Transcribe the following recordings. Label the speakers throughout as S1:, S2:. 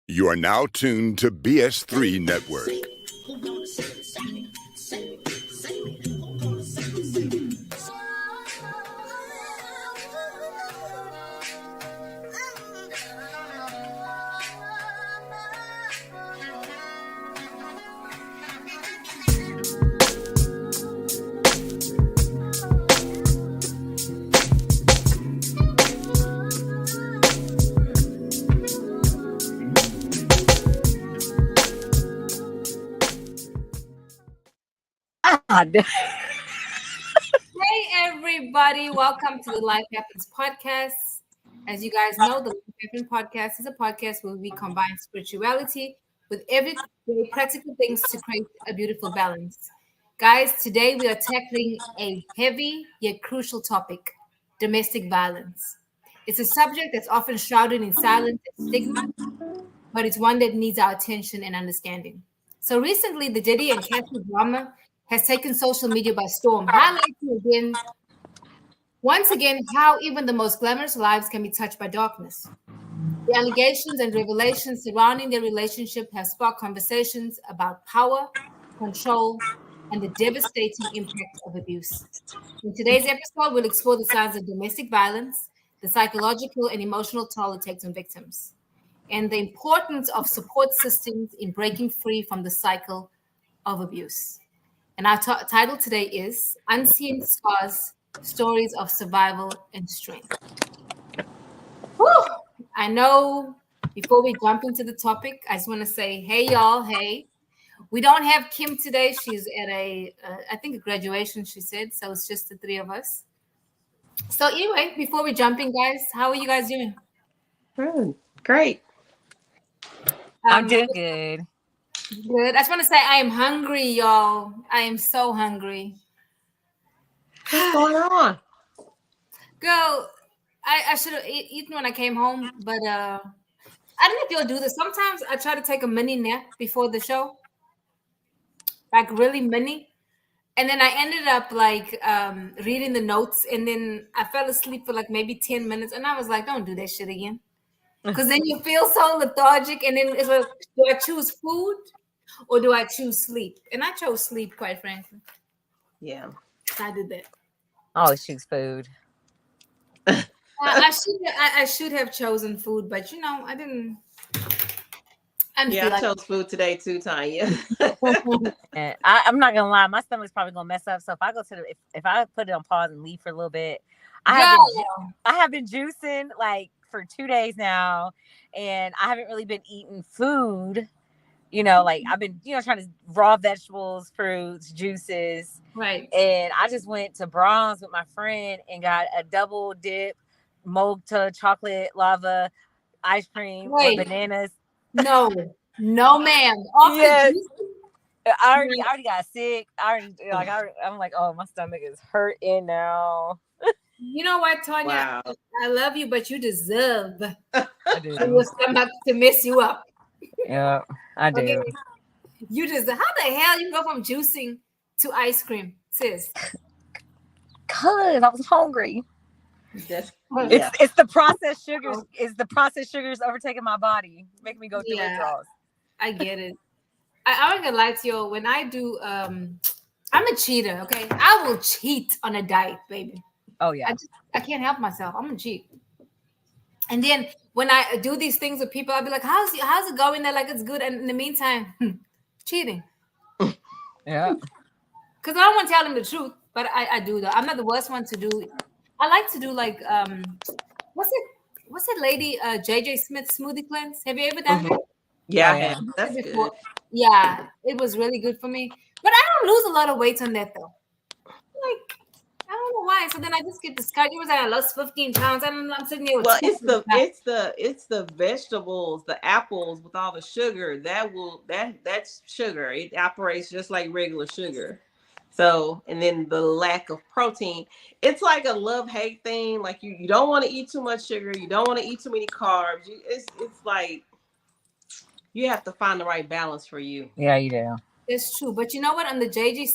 S1: You are now tuned to BS3 Network.
S2: Hey everybody, welcome to the Life Happens podcast. As you guys know, the Life Happens podcast is a podcast where we combine spirituality with everyday practical things to create a beautiful balance. Guys, today we are tackling a heavy yet crucial topic: domestic violence. It's a subject that's often shrouded in silence and stigma, but it's one that needs our attention and understanding. So recently, the Diddy and Cassie drama has taken social media by storm, highlighting once again how even the most glamorous lives can be touched by darkness. The allegations and revelations surrounding their relationship have sparked conversations about power, control, and the devastating impact of abuse. In today's episode, we'll explore the signs of domestic violence, the psychological and emotional toll it takes on victims, and the importance of support systems in breaking free from the cycle of abuse. And our title today is Unseen Scars, Stories of Survival and Strength. Whew! I know before we jump into the topic, I just want to say, hey, y'all, hey. We don't have Kim today. She's at I think a graduation, she said. So it's just the three of us. So anyway, before we jump in, guys, how are you guys doing?
S3: Great.
S4: I'm doing good.
S2: Good. I just want to say I am hungry, y'all. I am so hungry.
S3: What's going on?
S2: Girl, I should have eaten when I came home, but I don't know if you'll do this. Sometimes I try to take a mini nap before the show, like really mini. And then I ended up like reading the notes, and then I fell asleep for like maybe 10 minutes. And I was like, don't do that shit again. Because then you feel so lethargic, and then it's like, do I choose food or do I choose sleep? And I chose sleep, quite frankly.
S3: Yeah.
S2: I did that.
S4: I always choose food.
S2: I should have chosen food, but you know, I didn't.
S3: I chose food today too, Tanya.
S4: And I'm not gonna lie, my stomach's probably gonna mess up. So if I go to if I put it on pause and leave for a little bit, I have been juicing like for 2 days now, and I haven't really been eating food. You know, like I've been, trying to raw vegetables, fruits, juices.
S2: Right.
S4: And I just went to Brahms with my friend and got a double dip mocha chocolate lava ice cream with bananas.
S2: No, ma'am.
S4: Yes. I already got sick. I'm like, oh, my stomach is hurting now.
S2: You know what, Tanya?
S3: Wow.
S2: I love you, but you deserve
S4: your
S2: stomach to mess you up.
S4: Yeah, I do. Okay.
S2: You just how the hell you go from juicing to ice cream, sis?
S4: Cause I was hungry. It's the processed sugars. It's the processed sugars overtaking my body, making me go through withdrawals.
S2: I get it. I'm gonna lie to you. When I do, I'm a cheater. Okay, I will cheat on a diet, baby.
S4: Oh yeah.
S2: I can't help myself. I'm gonna cheat. And then when I do these things with people, I'll be like, "How's it going?" They're like, "It's good." And in the meantime, cheating.
S4: Yeah.
S2: Because I don't want to tell them the truth, but I do though. I'm not the worst one to do. I like to do like what's it, lady? JJ Smith smoothie cleanse. Have you ever done that?
S3: Yeah, I have. That's good.
S2: Yeah, it was really good for me. But I don't lose a lot of weight on that though. Like I don't know why. So then I just get discouraged. It was like I lost 15 pounds. I'm sitting there with
S3: it's the vegetables, the apples with all the sugar. That's sugar. It operates just like regular sugar. So, and then the lack of protein, it's like a love-hate thing. Like you don't want to eat too much sugar. You don't want to eat too many carbs. It's like you have to find the right balance for you.
S4: Yeah, you do.
S2: It's true. But you know what? On the JJ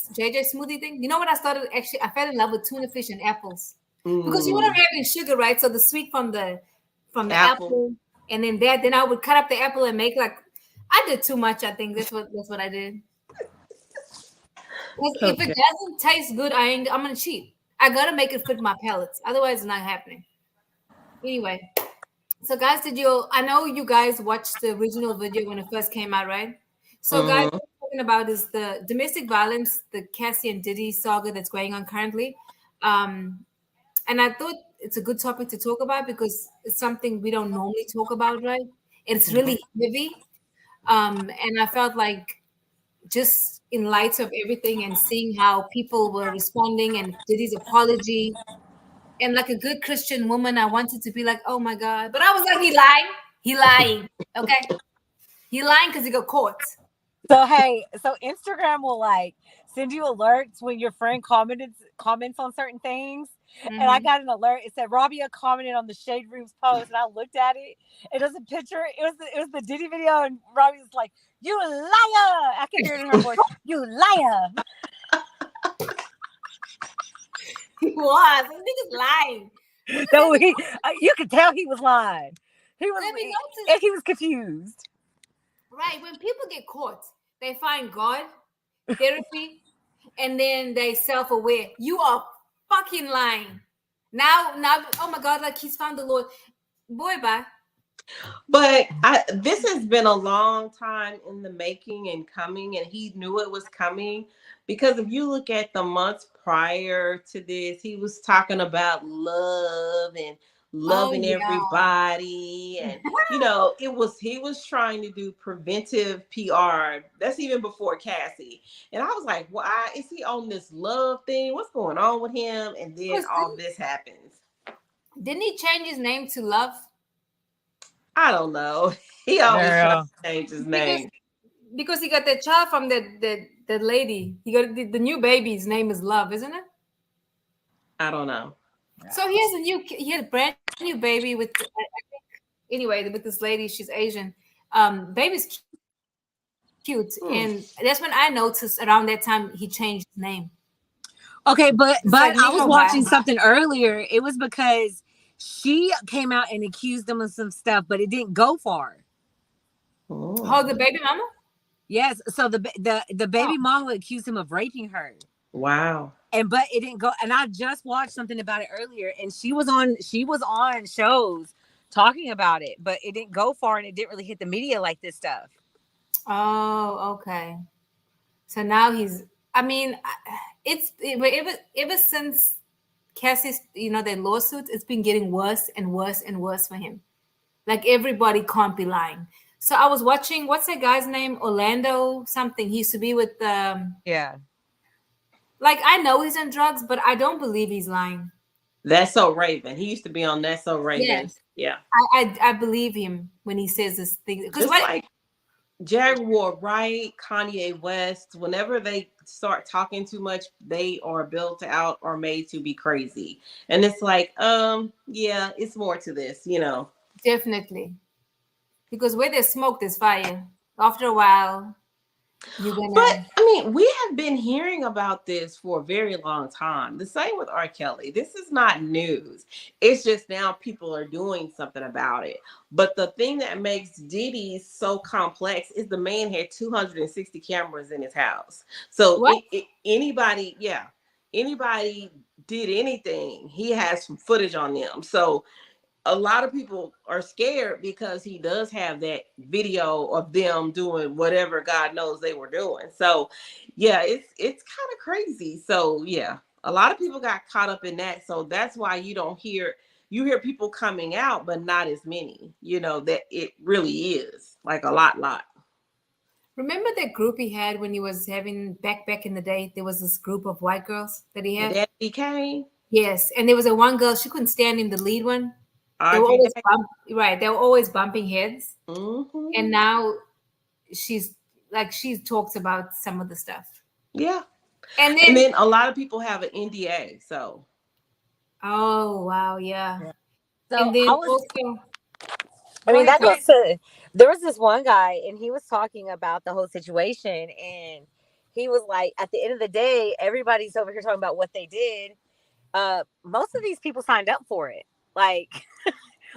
S2: smoothie thing, you know what I started? Actually, I fell in love with tuna fish and apples. Because you want to having sugar, right? So the sweet from the apple and then I would cut up the apple and make like I did too much. I think that's what I did. Because if it
S3: Okay.
S2: doesn't taste good, I'm gonna cheat. I gotta make it fit my palates. Otherwise, it's not happening. Anyway, so guys, I know you guys watched the original video when it first came out, right? So guys,
S3: Mhm.
S2: what we're talking about is the domestic violence, the Cassie and Diddy saga that's going on currently. And I thought it's a good topic to talk about because it's something we don't normally talk about, right? It's really heavy. And I felt like just in light of everything and seeing how people were responding and Diddy's apology, and like a good Christian woman, I wanted to be like, oh my God. But I was like, he lying. Okay. He lying because he got caught.
S4: So hey, so Instagram will like send you alerts when your friend comments on certain things. And I
S2: Mhm.
S4: got an alert. It said Rabia commented on the Shade Room's post, and I looked at it. It was a picture. It was the Diddy video, and Rabia was like, "You liar!" I could hear it in her voice. You liar.
S2: He was. This nigga's lying. What does
S4: No,
S2: that mean?
S4: you could tell he was lying. He was,
S2: Let me notice.
S4: and he was confused.
S2: Right. When people get caught, they find God, therapy, and then they self-aware. You are fucking lying. Now, oh my God, like he's found the Lord. Boy, bye.
S3: But this has been a long time in the making and coming, and he knew it was coming because if you look at the months prior to this, he was talking about love and
S2: Oh
S3: loving
S2: yeah.
S3: everybody, and he was trying to do preventive PR. That's even before Cassie, and I was like, why is he on this love thing? What's going on with him? And then
S2: Because
S3: all this happens.
S2: didn't he change his name to Love?
S3: I don't know. He always tries
S4: Girl.
S3: to change his
S2: Because
S3: name.
S2: because he got that child from the lady. He got the new baby's name is Love, isn't it?
S3: I don't know.
S2: So he had a brand new baby with anyway with this lady. She's Asian. Baby's cute,
S3: Hmm.
S2: and that's when I noticed around that time he changed his name.
S4: Okay, but
S2: It's like
S4: I was
S2: Negro
S4: watching
S2: Bye.
S4: something earlier. It was because she came out and accused him of some stuff, but it didn't go far.
S2: Oh,
S3: Oh,
S2: the baby mama.
S4: Yes, so the
S2: Oh,
S4: baby mama accused him of raping her,
S3: wow.
S4: but it didn't go. And I just watched something about it earlier, and she was on shows talking about it, but it didn't go far, and it didn't really hit the media like this stuff.
S2: oh, okay. So now he's. I mean, ever since Cassie's, their lawsuits, it's been getting worse and worse and worse for him. Like everybody can't be lying. So I was watching. What's that guy's name? Orlando something. He used to be with.
S4: Yeah.
S2: Like I know he's on drugs, but I don't believe he's lying.
S3: That's so Raven. He used to be on That's So Raven.
S2: Yes,
S3: Yeah.
S2: I believe him when he says this thing. Because
S3: Just
S2: what?
S3: like Jaguar Wright, Kanye West, whenever they start talking too much, they are built out or made to be crazy. And it's like, yeah, it's more to this.
S2: Definitely. Because where there's smoke, there's fire. After a while, you're
S3: But
S2: gonna.
S3: I mean, we have been hearing about this for a very long time. The same with R. Kelly. This is not news. It's just now people are doing something about it. But the thing that makes Diddy so complex is the man had 260 cameras in his house. So
S2: What?
S3: anybody, yeah, anybody did anything, he has some footage on them. So a lot of people are scared because he does have that video of them doing whatever God knows they were doing. So yeah, it's kind of crazy. So yeah, a lot of people got caught up in that. So that's why you hear people coming out, but not as many, that it really is like a lot.
S2: Remember that group he had when he was having back in the day? There was this group of white girls that he
S3: And
S2: had.
S3: that became
S2: Yes, and there was a one girl she couldn't stand him, the lead one. They were
S3: Audrey
S2: always
S3: Day.
S2: right. They were always bumping heads,
S3: Hmm.
S2: and now she's like she talks about some of the stuff,
S3: Yeah.
S2: and
S3: And
S2: then
S3: then a lot of people have an NDA. So
S2: oh wow, yeah,
S4: Yeah. So
S2: and then
S4: I was
S2: also
S4: I
S2: go
S4: mean,
S2: ahead,
S4: that
S2: go
S4: goes
S2: ahead.
S4: to there was this one guy, and he was talking about the whole situation, and he was like, at the end of the day, everybody's over here talking about what they did. Most of these people signed up for it. Like,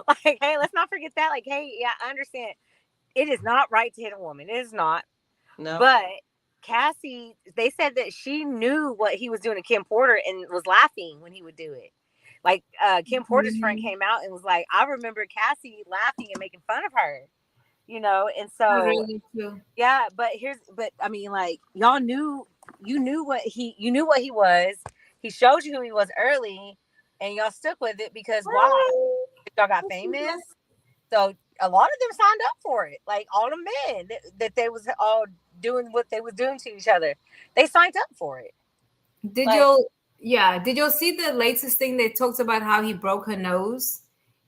S4: Like, hey, let's not forget that. Like, hey, yeah, I understand. It is not right to hit a woman. It is not.
S3: No.
S4: But Cassie, they said that she knew what he was doing to Kim Porter and was laughing when he would do it. Like, Kim Porter's friend came out and was like, I remember Cassie laughing and making fun of her, you know? And so,
S2: Really too.
S4: yeah, but I mean, like, y'all knew, you knew what he was. He showed you who he was early, and y'all stuck with it because why? Y'all got famous. So a lot of them signed up for it. Like, all the men that they was all doing what they was doing to each other, they signed up for it.
S2: Did
S4: Like,
S2: you see the latest thing that talks about how he broke her nose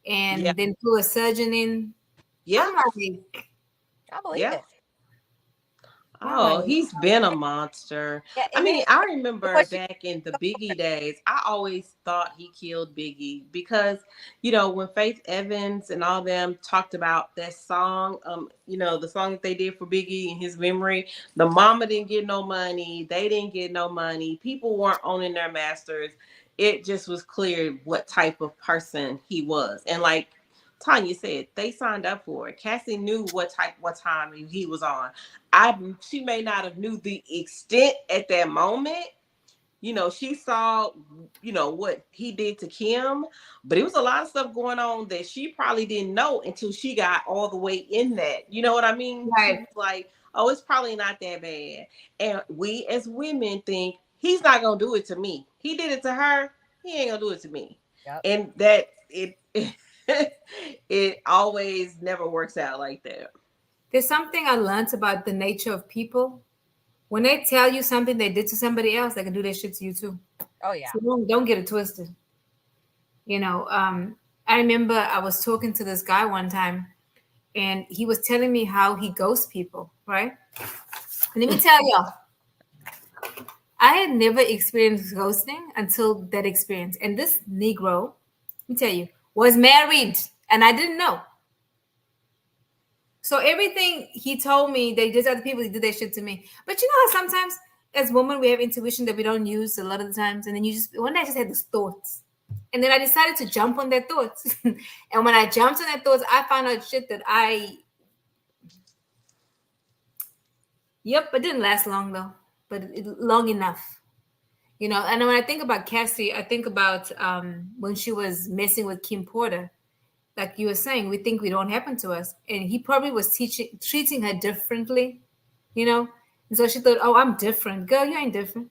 S2: and
S3: Yeah.
S2: then flew a surgeon in?
S3: Yeah.
S2: I'm like,
S4: I believe
S3: Yeah.
S4: it.
S3: Oh, he's been a monster.
S4: Yeah,
S3: I
S4: and
S3: mean,
S4: then
S3: I remember
S4: what she,
S3: back in the Biggie days, I always thought he killed Biggie because, you know, when Faith Evans and all them talked about that song, you know, the song that they did for Biggie in his memory, the mama didn't get no money, they didn't get no money, people weren't owning their masters. It just was clear what type of person he was. And like Tanya said, they signed up for it. Cassie knew what time he was on. She may not have knew the extent at that moment. You know, she saw, you know, what he did to Kim, but it was a lot of stuff going on that she probably didn't know until she got all the way in that. You know what I mean? She
S2: right.
S3: was like, oh, it's probably not that bad. And we as women think he's not gonna do it to me. He did it to her, he ain't gonna do it to me.
S4: yep.
S3: And that it always never works out like that.
S2: There's something I learned about the nature of people. When they tell you something they did to somebody else, they can do that shit to you too.
S4: Oh yeah.
S2: So don't get it twisted. You know, I remember I was talking to this guy one time, and he was telling me how he ghosts people, right? And let me tell y'all, I had never experienced ghosting until that experience. And this Negro, let me tell you, was married, and I didn't know. So everything he told me, they did to other people, he did that shit to me. But you know how sometimes as women we have intuition that we don't use a lot of the times, and then you just one day I just had these thoughts. And then I decided to jump on their thoughts. And when I jumped on their thoughts, I found out shit that it didn't last long though, but long enough. You know, and when I think about Cassie, I think about when she was messing with Kim Porter. Like you were saying, we think we don't happen to us. And he probably was treating her differently, you know? And so she thought, oh, I'm different. Girl, you ain't different.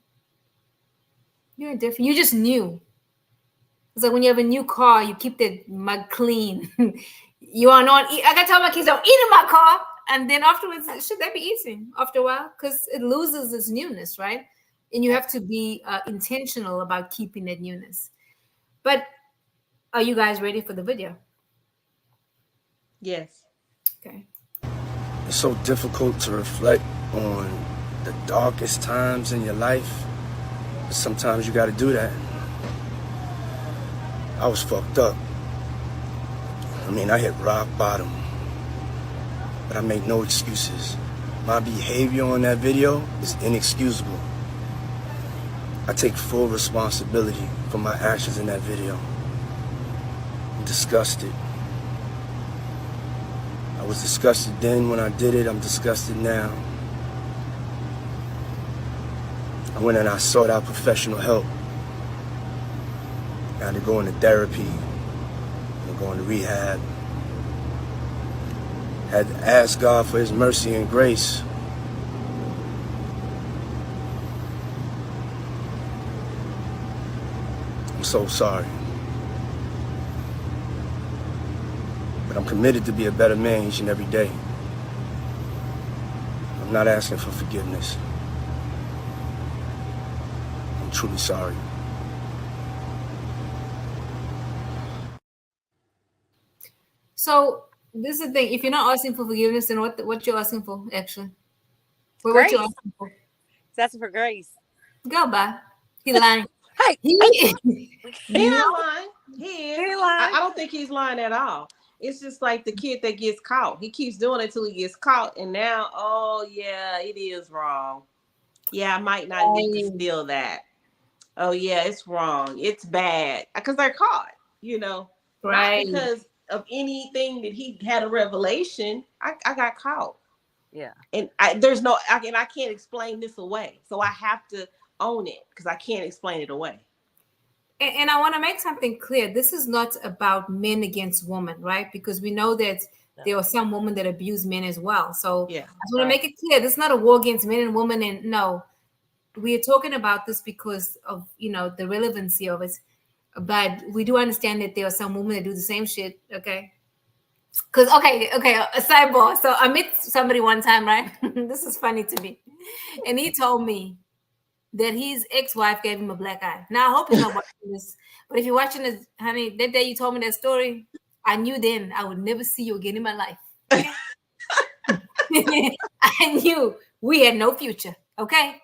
S2: You ain't different. You just new. It's like when you have a new car, you keep that mug clean. You are not, I gotta tell my kids, don't eat in my car. And then afterwards, should they be eating after a while? Because it loses its newness, right? And you have to be intentional about keeping that newness. But are you guys ready for the video?
S3: Yes.
S2: Okay.
S5: It's so difficult to reflect on the darkest times in your life, but sometimes you got to do that. I was fucked up. I mean, I hit rock bottom, but I make no excuses. My behavior on that video is inexcusable. I take full responsibility for my actions in that video. I'm disgusted. I was disgusted then when I did it. I'm disgusted now. I went and I sought out professional help. I had to go into therapy, go into rehab. Had to ask God for his mercy and grace. I'm so sorry. But I'm committed to be a better man each and every day. I'm not asking for forgiveness. I'm truly sorry.
S2: So this is the thing. If you're not asking for forgiveness, then what you're asking for, actually? What
S4: Grace.
S2: you're asking for?
S4: That's for grace.
S2: Go by. He lying.
S4: Hey,
S3: He
S2: No.
S3: not lying. He is.
S4: He lying.
S3: I don't think he's lying at all. It's just like the kid that gets caught. He keeps doing it till he gets caught, and now, oh yeah, it is wrong. Yeah, I might not need to steal that. Oh yeah, it's wrong. It's bad because they're caught. You know, not
S2: Right.
S3: because of anything that he had a revelation, I got caught.
S4: Yeah.
S3: And I can't explain this away. So I have to own it because I can't explain it away.
S2: And I want to make something clear. This is not about men against women, right? Because we know that there are some women that abuse men as well. So
S3: Yeah,
S2: I just want to make it clear. This is not a war against men and women. And no, we are talking about this because of, the relevancy of it. But we do understand that there are some women that do the same shit. Okay. Because, okay, a sidebar. So I met somebody one time, right? This is funny to me. And he told me that his ex-wife gave him a black eye. Now, I hope he's not watching this. But if you're watching this, honey, that day you told me that story, I knew then I would never see you again in my life. Okay? I knew we had no future. Okay?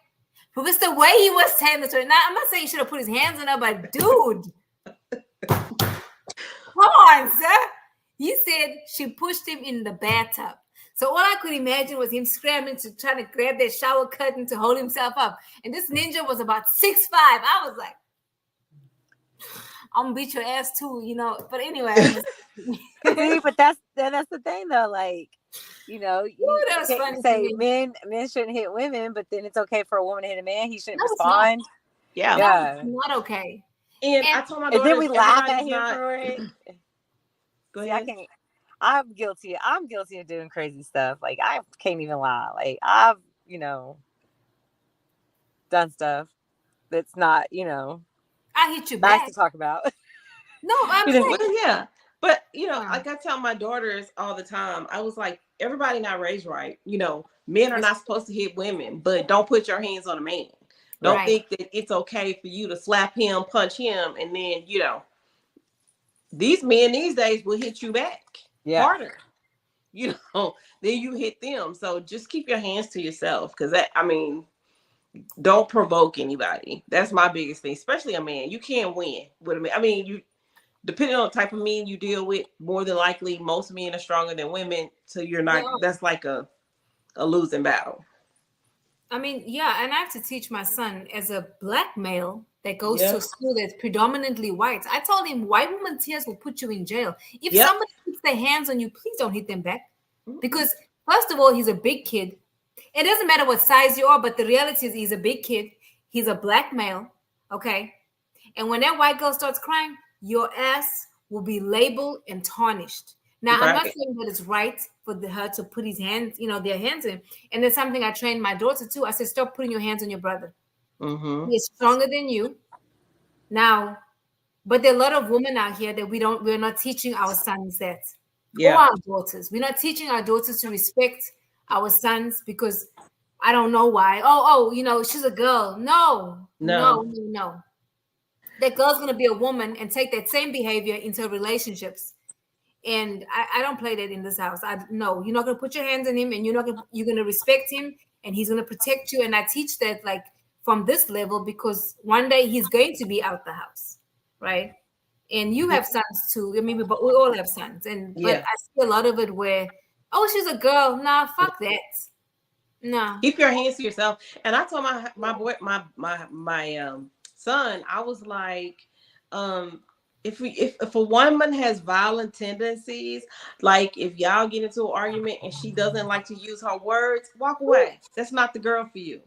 S2: But it's the way he was saying the story. Now, I'm not saying you should have put his hands on her, but dude, come on, sir. He said she pushed him in the bathtub. So all I could imagine was him scrambling to try to grab that shower curtain to hold himself up. And this ninja was about 6'5". I was like, I'm gonna beat your ass too, But anyway,
S4: See, but that's the thing though. Like, you
S2: funny
S4: say men shouldn't hit women, but then it's okay for a woman to hit a man. He shouldn't respond.
S2: Yeah, it's not okay.
S3: And I told my daughter,
S4: and then we laugh at him for it.
S3: Go ahead.
S4: See, I'm guilty. I'm guilty of doing crazy stuff. Like, I can't even lie. Like, I've, done stuff that's not,
S2: I hit you
S4: nice
S2: back
S4: to talk about.
S2: No, I'm saying.
S3: Well, yeah. But, like I tell my daughters all the time, I was like, everybody not raised right. Men are not supposed to hit women, but don't put your hands on a man. Don't think that it's okay for you to slap him, punch him, and then, these men these days will hit you back harder. Then you hit them. So just keep your hands to yourself, because don't provoke anybody. That's my biggest thing, especially a man. You can't win with a man. You depending on the type of men you deal with, more than likely most men are stronger than women. So you're not. That's like a losing battle.
S2: And I have to teach my son as a black male that goes to a school that's predominantly white. I told him white women tears will put you in jail. If somebody puts their hands on you, please don't hit them back. Because first of all, he's a big kid. It doesn't matter what size you are, but the reality is he's a big kid. He's a black male. Okay. And when that white girl starts crying, your ass will be labeled and tarnished. Now, I'm not saying that it's right for her to put his hands, their hands in. And there's something I trained my daughter too. I said, stop putting your hands on your brother.
S3: Mm-hmm.
S2: He is stronger than you. Now, but there are a lot of women out here that we're not teaching our sons that. Or our daughters. We're not teaching our daughters to respect our sons because I don't know why. She's a girl. No. That girl's going to be a woman and take that same behavior into relationships. And I don't play that in this house. No, you're not going to put your hands on him, and you're going to respect him, and he's going to protect you. And I teach that like from this level, because one day he's going to be out the house, right? And you have sons too. We all have sons. But I see a lot of it where, she's a girl. Nah, fuck that. No.
S3: Keep your hands to yourself. And I told my boy, my son, I was like, if a woman has violent tendencies, like if y'all get into an argument and she doesn't like to use her words, walk away. That's not the girl for you.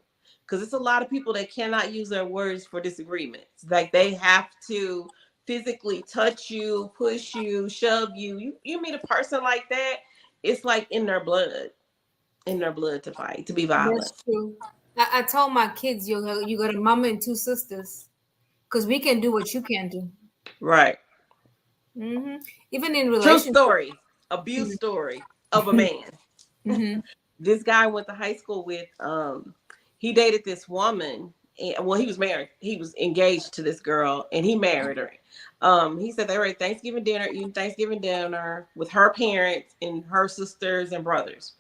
S3: Because it's a lot of people that cannot use their words for disagreements. Like they have to physically touch you, push you, shove you. You meet a person like that, it's like in their blood to fight, to be violent.
S2: That's true. I told my kids, you got a mama and two sisters, because we can do what you can do.
S3: Right.
S2: Mm-hmm. Even in relationships.
S3: True story, abuse story of a man.
S2: Mm-hmm.
S3: This guy went to high school with, he dated this woman. Well, he was married. He was engaged to this girl, and he married her. He said they were at eating Thanksgiving dinner with her parents and her sisters and brothers.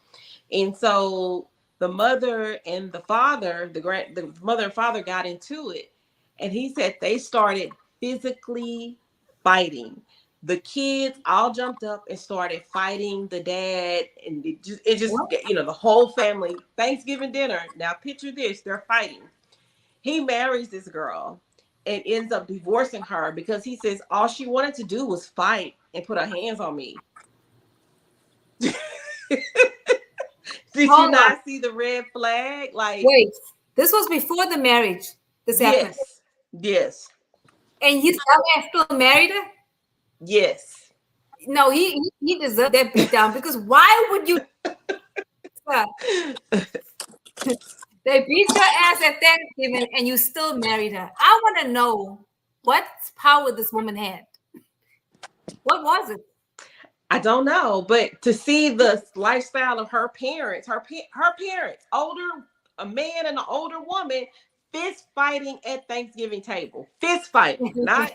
S3: And so the mother and the father, the mother and father got into it. And he said they started physically fighting. The kids all jumped up and started fighting the dad. And it just the whole family, Thanksgiving dinner. Now picture this, they're fighting. He marries this girl. and ends up divorcing her because he says all she wanted to do was fight and put her hands on me. Did you
S2: Hold on.
S3: not see the red flag? Like,
S2: Wait, this was before the marriage. This happened,
S3: yes,
S2: and his man still married her.
S3: yes.
S2: No, he deserved that beat down because why would you? They beat your ass at Thanksgiving and you still married her. I want to know what power this woman had. What was it?
S3: I don't know, but to see the lifestyle of her parents, her parents, a man and an older woman, fist fighting at Thanksgiving table, fist fighting, not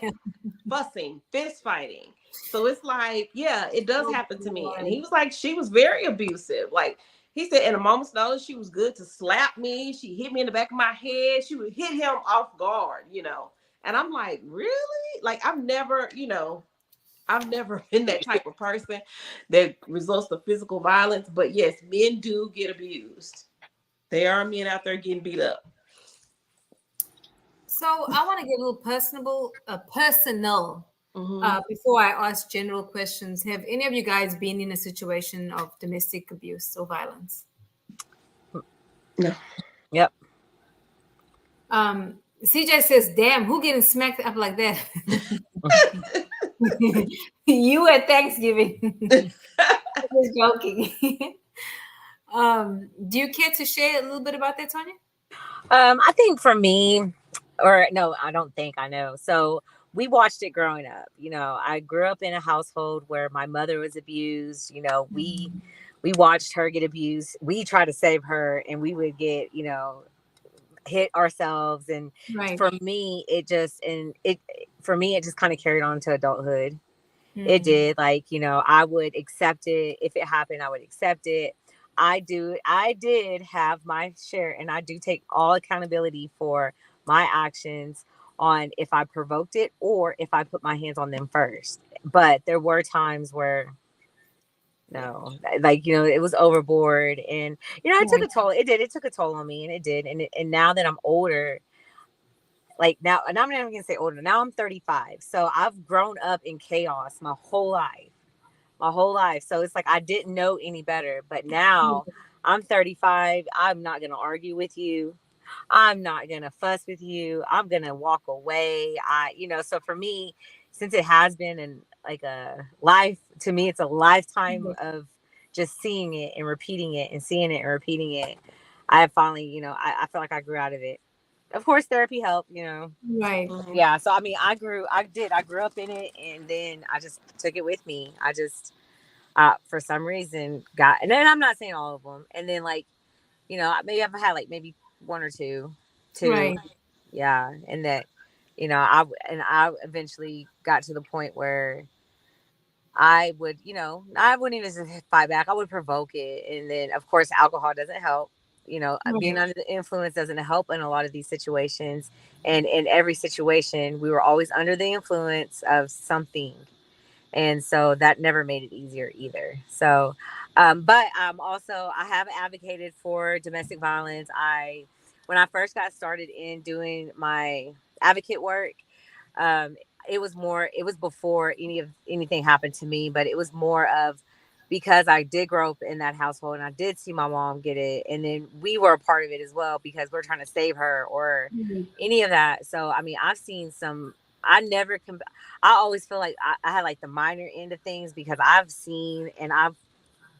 S3: fussing, fist fighting. So it's like, yeah, it does happen to me. And he was like, she was very abusive. Like he said, in a moment's notice, she was good to slap me. She hit me in the back of my head. She would hit him off guard, And I'm like, really? Like I've never been that type of person that results to physical violence. But yes, men do get abused. There are men out there getting beat up.
S2: So I want to get a little personal. Before I ask general questions, have any of you guys been in a situation of domestic abuse or violence?
S3: No.
S4: Yep.
S2: CJ says, "Damn, who getting smacked up like that?" You at Thanksgiving. Just joking. Do you care to share a little bit about that, Tonya?
S4: I think for me, or no, I don't think I know. So we watched it growing up. I grew up in a household where my mother was abused. We watched her get abused. We tried to save her, and we would get hit ourselves. And for me, it just kind of carried on to adulthood. It did. Like, I would accept it. If it happened, I would accept it. I did have my share, and I do take all accountability for my actions on if I provoked it or if I put my hands on them first. But there were times where no, like, it was overboard, and it took a toll. It took a toll on me, and it did. And now that I'm older, like now, and I'm not even gonna say older. Now I'm 35, so I've grown up in chaos my whole life. So it's like I didn't know any better. But now I'm 35. I'm not gonna argue with you. I'm not gonna fuss with you. I'm gonna walk away. So for me, since it has been like a life to me, it's a lifetime of just seeing it and repeating it and seeing it and repeating it. I have finally, I feel like I grew out of it. Of course, therapy helped,
S2: Right.
S4: Yeah. So, I mean, I grew up in it, and then I just took it with me. I just, for some reason and then I'm not saying all of them. And then maybe I've had maybe one or two.
S2: Right.
S4: Yeah. And that, I eventually got to the point where I would, I wouldn't even just fight back. I would provoke it. And then, of course, alcohol doesn't help. Being under the influence doesn't help in a lot of these situations. And in every situation, we were always under the influence of something. And so that never made it easier either. So, but I have advocated for domestic violence. When I first got started in doing my advocate work, it was before anything happened to me, but it was more of because I did grow up in that household and I did see my mom get it. And then we were a part of it as well because we're trying to save her or any of that. So, I mean, I've seen I always feel like I had the minor end of things because I've seen and I've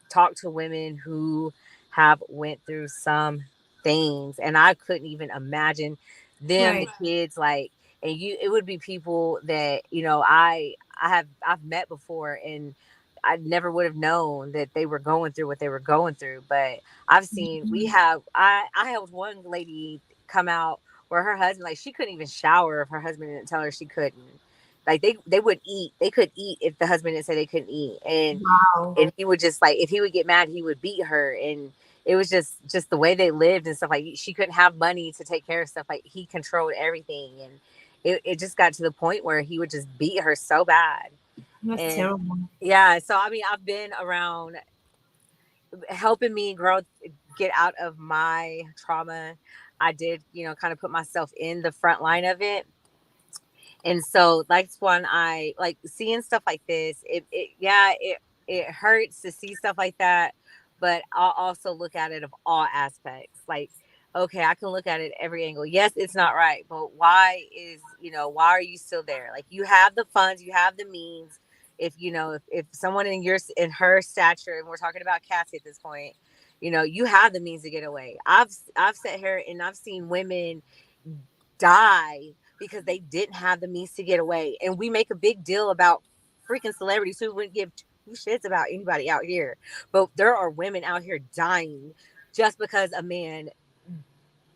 S4: talked to women who have went through some things and I couldn't even imagine them, the kids, it would be people that, I've met before and I never would have known that they were going through what they were going through. But I've seen, I helped one lady come out where her husband, she couldn't even shower if her husband didn't tell her she couldn't. They would eat. They could eat if the husband didn't say they couldn't eat. And and he would just if he would get mad, he would beat her. And it was just the way they lived and stuff. She couldn't have money to take care of stuff. He controlled everything. And it just got to the point where he would just beat her so bad.
S2: That's terrible.
S4: Yeah. So, I mean, I've been around helping me get out of my trauma. I did, kind of put myself in the front line of it. And so that's when I like seeing stuff like this. It hurts to see stuff like that, but I'll also look at it of all aspects. Like, okay, I can look at it every angle. Yes, it's not right, but why are you still there? Like, you have the funds, you have the means. If someone in her stature, and we're talking about Cassie at this point, you have the means to get away. I've sat here and I've seen women die because they didn't have the means to get away. And we make a big deal about freaking celebrities who wouldn't give two shits about anybody out here. But there are women out here dying just because a man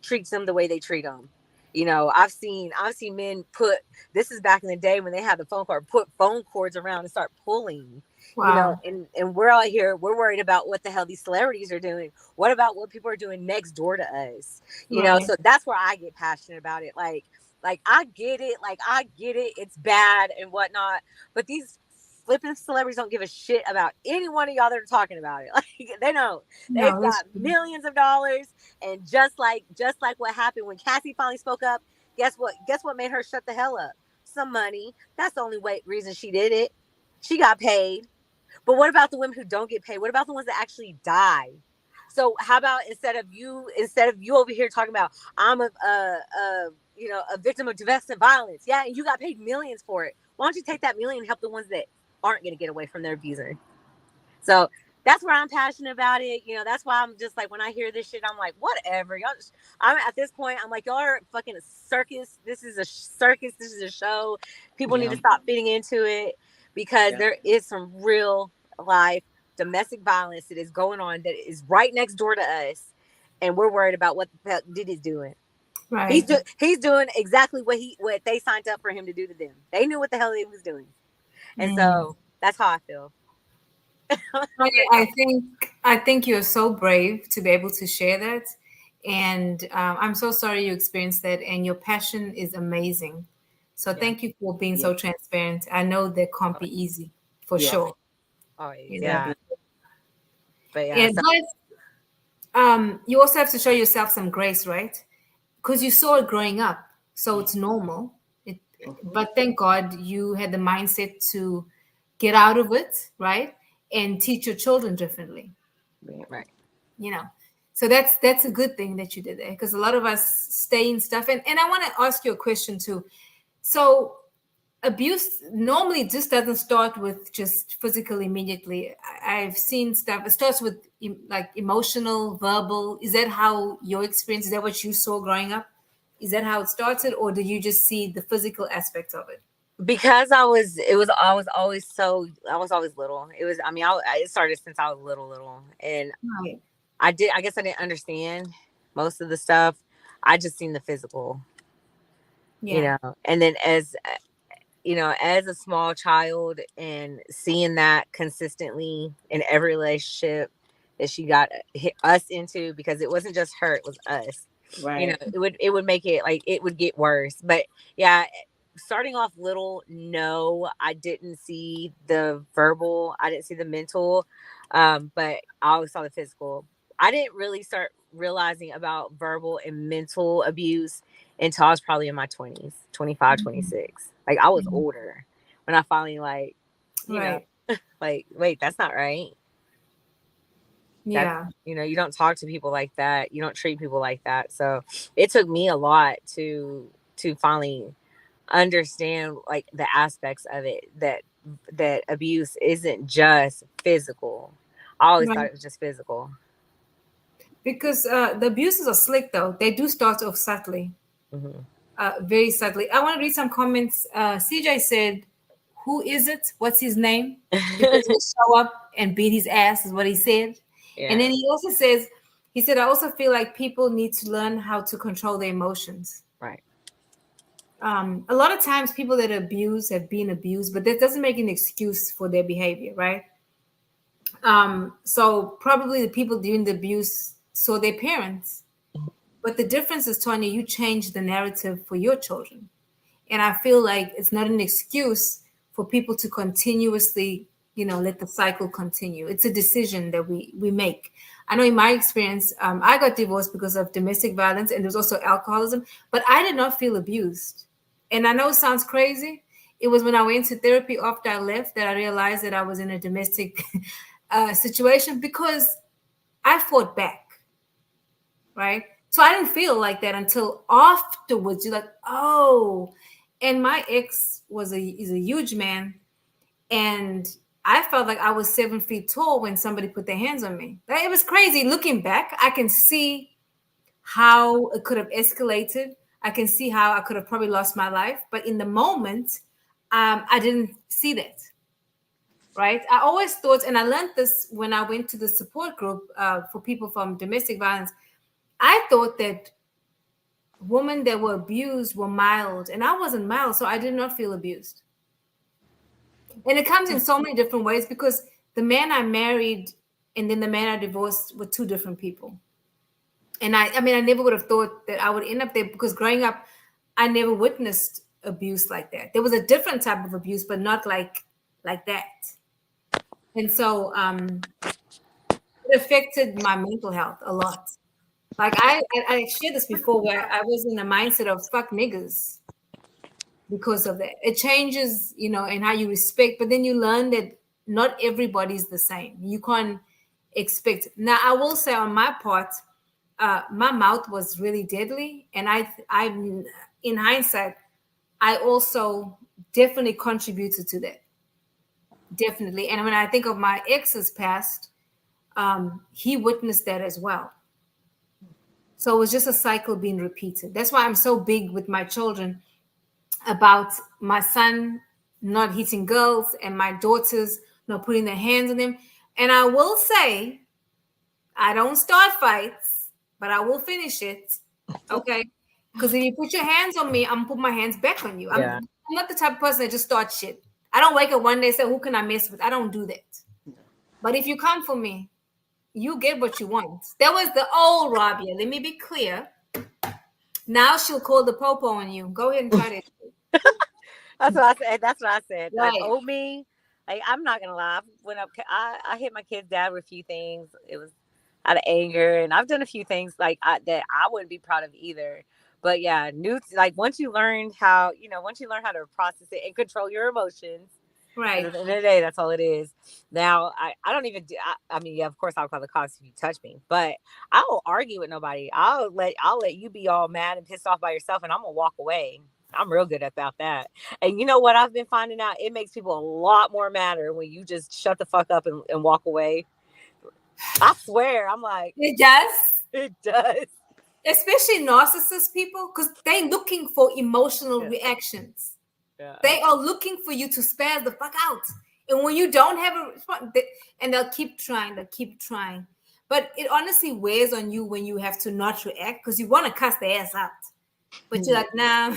S4: treats them the way they treat them. I've seen men put, this is back in the day when they had the phone cord, put phone cords around and start pulling.
S2: Wow.
S4: And we're out here, we're worried about what the hell these celebrities are doing. What about what people are doing next door to us?
S2: Right.
S4: So that's where I get passionate about it. Like I get it, it's bad and whatnot, but these flipping celebrities don't give a shit about any one of y'all that are talking about it. Like, they know they've
S2: No,
S4: got millions of dollars, and just like what happened when Cassie finally spoke up, guess what made her shut the hell up? Some money. That's the only reason she did it. She got paid. But what about the women who don't get paid? What about the ones that actually die? So how about instead of you over here talking about I'm a victim of domestic violence, yeah, and you got paid millions for it. Why don't you take that million and help the ones that aren't going to get away from their abuser? So that's where I'm passionate about it. That's why I'm just like, when I hear this shit, I'm like, whatever. I'm at this point, I'm like, y'all are fucking a circus. This is a circus. This is a show. People need to stop fitting into it, because there is some real life domestic violence that is going on that is right next door to us. And we're worried about what the hell Diddy's doing.
S2: right.
S4: He's doing exactly what they signed up for him to do to them. They knew what the hell he was doing. And so that's how I feel.
S2: I think you're so brave to be able to share that, and I'm so sorry you experienced that. And your passion is amazing. So thank you for being so transparent. I know that can't be easy for sure.
S4: Always,
S2: You know?
S4: yeah. But
S2: Yeah, but you also have to show yourself some grace, right? Because you saw it growing up, so it's normal. But thank God you had the mindset to get out of it, right? And teach your children differently.
S4: right.
S2: So that's a good thing that you did there, because a lot of us stay in stuff. And I want to ask you a question too. So abuse normally just doesn't start with just physical immediately. I've seen stuff. It starts with like emotional, verbal. Is that how your experience? Is that what you saw growing up? Is that how it started, or did you just see the physical aspects of it?
S4: Because I was always little. It started since I was little, and
S2: Right.
S4: I guess I didn't understand most of the stuff. I just seen the physical,
S2: Yeah.
S4: and then as a small child, and seeing that consistently in every relationship that she got us into, because it wasn't just her, it was us.
S3: Right.
S4: It would make it like it would get worse. But yeah, starting off little, no, I didn't see the verbal, I didn't see the mental, but I always saw the physical. I didn't really start realizing about verbal and mental abuse until I was probably in my 20s, 25, 26. Like, I was older when I finally, like,
S2: Right.
S4: like, wait, that's not right.
S2: Yeah.
S4: You don't talk to people like that. You don't treat people like that. So it took me a lot to finally understand, like, the aspects of it, that abuse isn't just physical. I always thought it was just physical.
S2: Because the abuses are slick, though. They do start off subtly, very subtly. I want to read some comments. CJ said, "Who is it? What's his name?" Because he'll show up and beat his ass, is what he said.
S4: Yeah.
S2: And then he also says, he said, "I also feel like people need to learn how to control their emotions."
S4: Right.
S2: A lot of times people that abuse have been abused, but that doesn't make an excuse for their behavior, right? So probably the people doing the abuse saw their parents. But the difference is, Tonya, you changed the narrative for your children. And I feel like it's not an excuse for people to continuously, let the cycle continue. It's a decision that we make. I know in my experience, I got divorced because of domestic violence, and there's also alcoholism, but I did not feel abused. And I know it sounds crazy. It was when I went to therapy after I left that I realized that I was in a domestic situation because I fought back, right? So I didn't feel like that until afterwards. You're like, oh, and my ex is a huge man, and I felt like I was 7 feet tall when somebody put their hands on me. It was crazy. Looking back, I can see how it could have escalated. I can see how I could have probably lost my life. But in the moment, I didn't see that. Right. I always thought, and I learned this when I went to the support group for people from domestic violence. I thought that women that were abused were mild, and I wasn't mild, so I did not feel abused. And it comes in so many different ways because the man I married and then the man I divorced were two different people. And I mean, I never would have thought that I would end up there because growing up, I never witnessed abuse like that. There was a different type of abuse, but not like that. And so it affected my mental health a lot. Like I shared this before where I was in a mindset of fuck niggas because of that. It changes, and how you respect, but then you learn that not everybody's the same. You can't expect. Now, I will say on my part, my mouth was really deadly, and I'm in hindsight, I also definitely contributed to that. Definitely, and when I think of my ex's past, he witnessed that as well. So it was just a cycle being repeated. That's why I'm so big with my children about my son not hitting girls and my daughters not putting their hands on them. And I will say, I don't start fights, but I will finish it. Okay? Because if you put your hands on me, I'm gonna put my hands back on you.
S4: Yeah.
S2: I'm not the type of person that just starts shit. I don't wake up one day and say, who can I mess with? I don't do that. But if you come for me, you get what you want. That was the old Rabia. Let me be clear. Now she'll call the popo on you. Go ahead and try it.
S4: That's what I said. That's what I said.
S2: Right.
S4: Like, old me, like, I'm not gonna lie. I hit my kid's dad with a few things. It was out of anger, and I've done a few things that I wouldn't be proud of either. But yeah, like once you learn how to process it and control your emotions.
S2: Right.
S4: At the end of the day, that's all it is. Now, I don't even do. I mean, yeah, of course, I'll call the cops if you touch me, but I won't argue with nobody. I'll let you be all mad and pissed off by yourself, and I'm gonna walk away. I'm real good about that. And you know what I've been finding out? It makes people a lot more madder when you just shut the fuck up and walk away. I swear, I'm like,
S2: it does.
S4: It does.
S2: Especially narcissist people, because they're looking for emotional reactions. Yeah. They are looking for you to spaz the fuck out. And when you don't have a response, they'll keep trying, But it honestly wears on you when you have to not react because you want to cuss their ass out. But you're like, nah,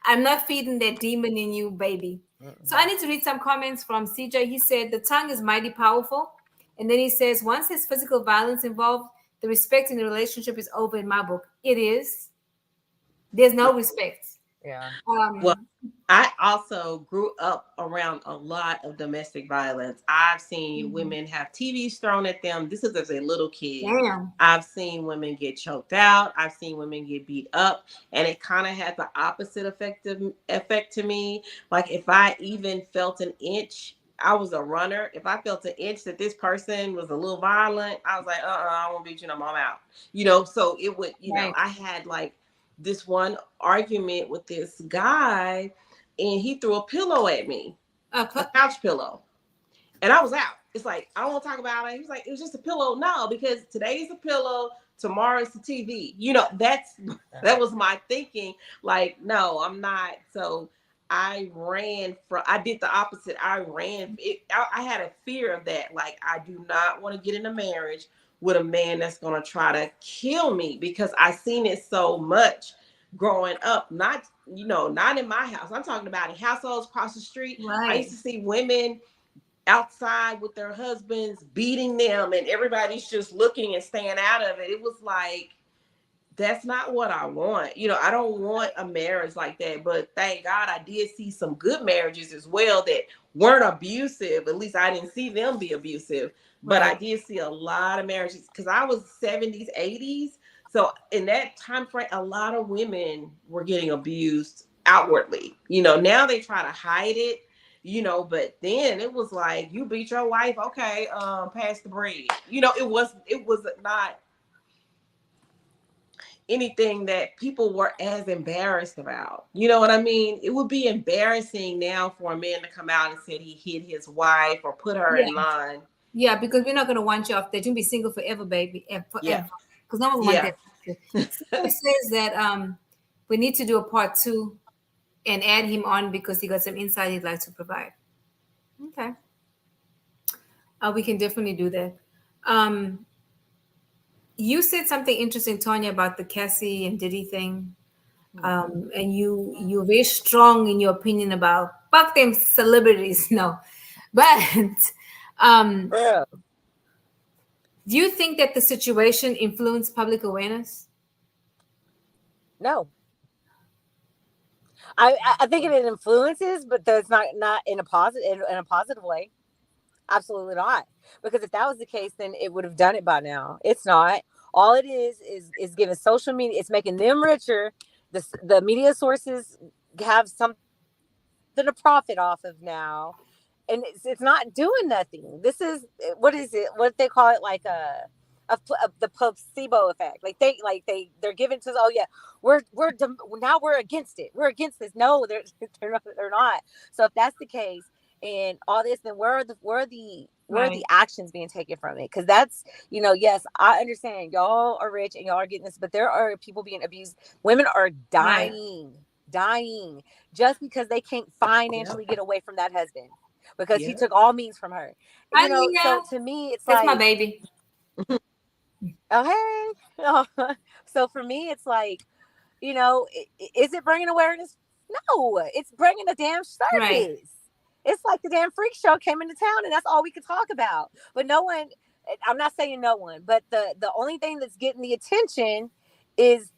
S2: I'm not feeding that demon in you, baby. So I need to read some comments from CJ. He said, the tongue is mighty powerful. And then he says, once there's physical violence involved, the respect in the relationship is over in my book. It is. There's no respect.
S4: Yeah.
S3: Well, I also grew up around a lot of domestic violence. I've seen women have TVs thrown at them. This is as a little kid.
S2: Damn.
S3: I've seen women get choked out. I've seen women get beat up. And it kind of had the opposite effect to me. Like if I even felt an inch, I was a runner. If I felt an inch that this person was a little violent, I was like, I won't beat you no more, I'm out. So it would, I had like this one argument with this guy, and he threw a pillow at me, a couch pillow, and I was out. It's like, I don't want to talk about it. He was like, it was just a pillow. No, because today's a pillow, tomorrow's the TV. That was my thinking. Like, no, I'm not. So I did the opposite. I ran. I had a fear of that. Like, I do not want to get in a marriage with a man that's going to try to kill me, because I seen it so much growing up. Not in my house. I'm talking about in households across the street. Right. I used to see women outside with their husbands beating them, and everybody's just looking and staying out of it. It was like, that's not what I want. I don't want a marriage like that. But thank God I did see some good marriages as well that weren't abusive. At least I didn't see them be abusive. But I did see a lot of marriages, because I was 70s, 80s. So in that time frame, a lot of women were getting abused outwardly. You know, now they try to hide it, you know, but then it was like, you beat your wife, okay, pass the bread. You know, it was not anything that people were as embarrassed about. You know what I mean? It would be embarrassing now for a man to come out and say he hit his wife or put her in
S2: Yeah.
S3: line.
S2: Yeah, because we're not going to want you off there. You'll be single forever, baby, and
S3: Yeah.
S2: forever. Because no one wants
S3: Yeah.
S2: that. Someone says that we need to do a part 2 and add him on because he got some insight he'd like to provide. Okay. We can definitely do that. You said something interesting, Tanya, about the Cassie and Diddy thing. And you're very strong in your opinion about fuck them celebrities. No. But um,
S4: Bro.
S2: do you think that the situation influenced public awareness?
S4: No. I think it influences, but that's not in a positive way. Absolutely not. Because if that was the case, then it would have done it by now. It's not. All it is giving social media. It's making them richer. The media sources have something to profit off of now, and it's not doing nothing. This is what is it? What they call it, like the placebo effect. They're giving to, oh yeah, now we're against it. We're against this. No, they're not. So if that's the case and all this, then where are the actions being taken from it? Because that's, yes, I understand y'all are rich and y'all are getting this, but there are people being abused. Women are dying just because they can't financially get away from that husband because he took all means from her. So to me, it's
S2: that's
S4: like,
S2: my baby.
S4: Oh, hey. So for me, it's like, is it bringing awareness? No, it's bringing the damn service.
S2: Right.
S4: It's like the damn freak show came into town and that's all we could talk about. But no one, I'm not saying no one, but the only thing that's getting the attention is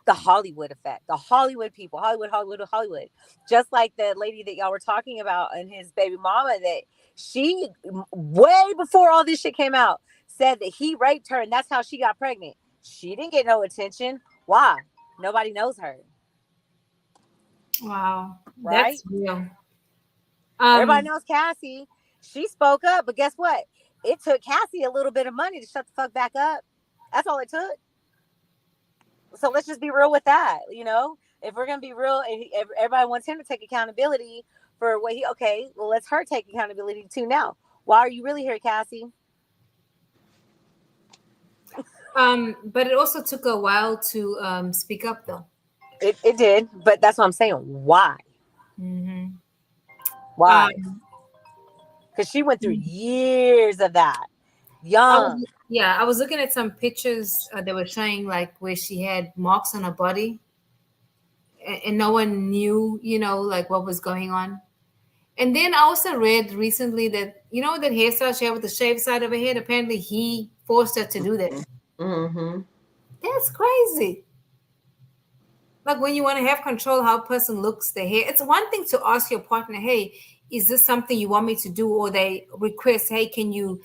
S4: the Hollywood effect, the Hollywood people, Hollywood. Just like the lady that y'all were talking about and his baby mama, that she, way before all this shit came out, said that he raped her and that's how she got pregnant. She didn't get no attention. Why? Nobody knows her.
S2: Wow.
S4: Right?
S2: That's real.
S4: Everybody knows Cassie. She spoke up, but guess what? It took Cassie a little bit of money to shut the fuck back up. That's all it took. So let's just be real with that. If we're going to be real and everybody wants him to take accountability for what let's her take accountability too now. Why are you really here, Cassie?
S2: But it also took a while to speak up, though.
S4: It did, but that's what I'm saying. Why?
S2: Mm-hmm.
S4: Why? Because she went through years of that. Young.
S2: I was looking at some pictures that were showing like where she had marks on her body, and no one knew, like what was going on. And then I also read recently that that hairstyle she had with the shaved side of her head. Apparently, he forced her to do that.
S3: Mm-hmm.
S2: That's crazy. Like when you want to have control how a person looks, their hair. It's one thing to ask your partner, "Hey, is this something you want me to do?" Or they request, "Hey, can you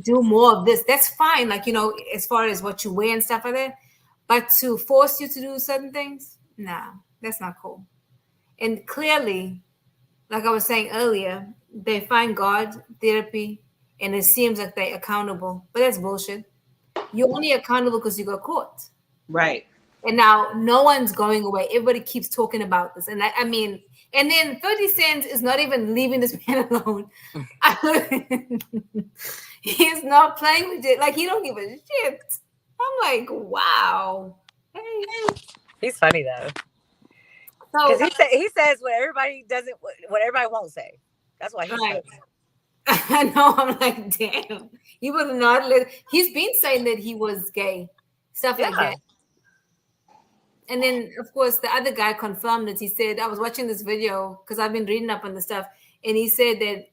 S2: do more of this?" That's fine. Like as far as what you wear and stuff like that. But to force you to do certain things, nah, that's not cool. And clearly, like I was saying earlier, they find God, therapy, and it seems like they're accountable. But that's bullshit. You're only accountable because you got caught.
S3: Right.
S2: And now no one's going away. Everybody keeps talking about this. And I mean, and then 30 Cent is not even leaving this man alone. He's not playing with it. Like, he don't give a shit. I'm like, wow. Hey.
S4: He's funny though.
S2: So
S4: he says what everybody doesn't, what everybody won't say. That's why he's
S2: right.
S4: funny.
S2: I know. I'm like, damn. He would not let. He's been saying that he was gay, stuff like that. And then, of course, the other guy confirmed it. He said, I was watching this video because I've been reading up on the stuff. And he said that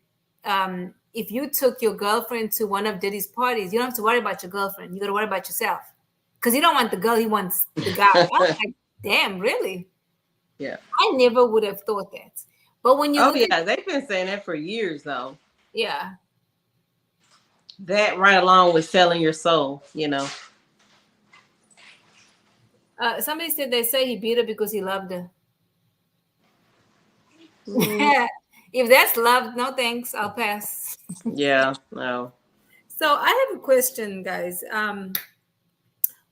S2: if you took your girlfriend to one of Diddy's parties, you don't have to worry about your girlfriend. You got to worry about yourself. Because he don't want the girl. He wants the guy. I was like, damn, really?
S3: Yeah.
S2: I never would have thought that. But when you
S3: they've been saying that for years, though.
S2: Yeah.
S3: That right along with selling your soul,
S2: Somebody said they say he beat her because he loved her. Yeah. If that's love, no thanks. I'll pass.
S3: Yeah, no.
S2: So I have a question, guys.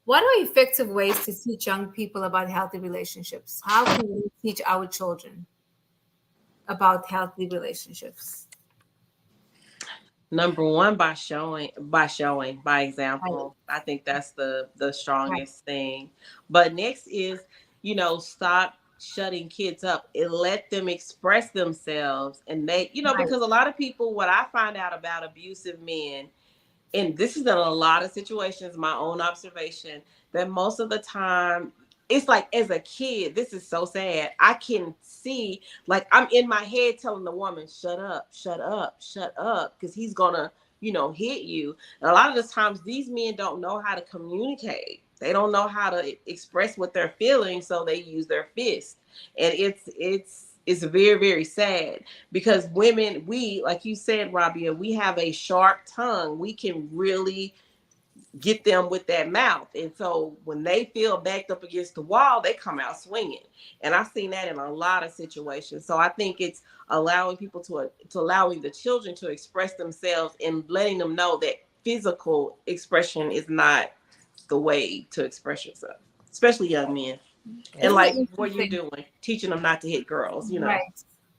S2: What are effective ways to teach young people about healthy relationships? How can we teach our children about healthy relationships?
S3: Number one, by by
S2: Right.
S3: example. I think that's the
S2: Right.
S3: strongest thing. But next is, stop shutting kids up and let them express themselves. And
S2: Right.
S3: because a lot of people, what I find out about abusive men, and this is in a lot of situations, my own observation, that most of the time it's like, as a kid, this is so sad. I can see, like, I'm in my head telling the woman, shut up, shut up, shut up, because he's gonna, hit you. And a lot of the times these men don't know how to communicate. They don't know how to express what they're feeling, so they use their fist. And it's very, very sad, because women, we, like you said, Rabia, we have a sharp tongue. We can really get them with that mouth. And so when they feel backed up against the wall, they come out swinging. And I've seen that in a lot of situations. So I think it's allowing people to allowing the children to express themselves and letting them know that physical expression is not the way to express yourself, especially young men.
S2: This
S3: And
S2: is
S3: like
S2: an
S3: what you're
S2: interesting,
S3: doing, teaching them not to hit girls.
S2: right.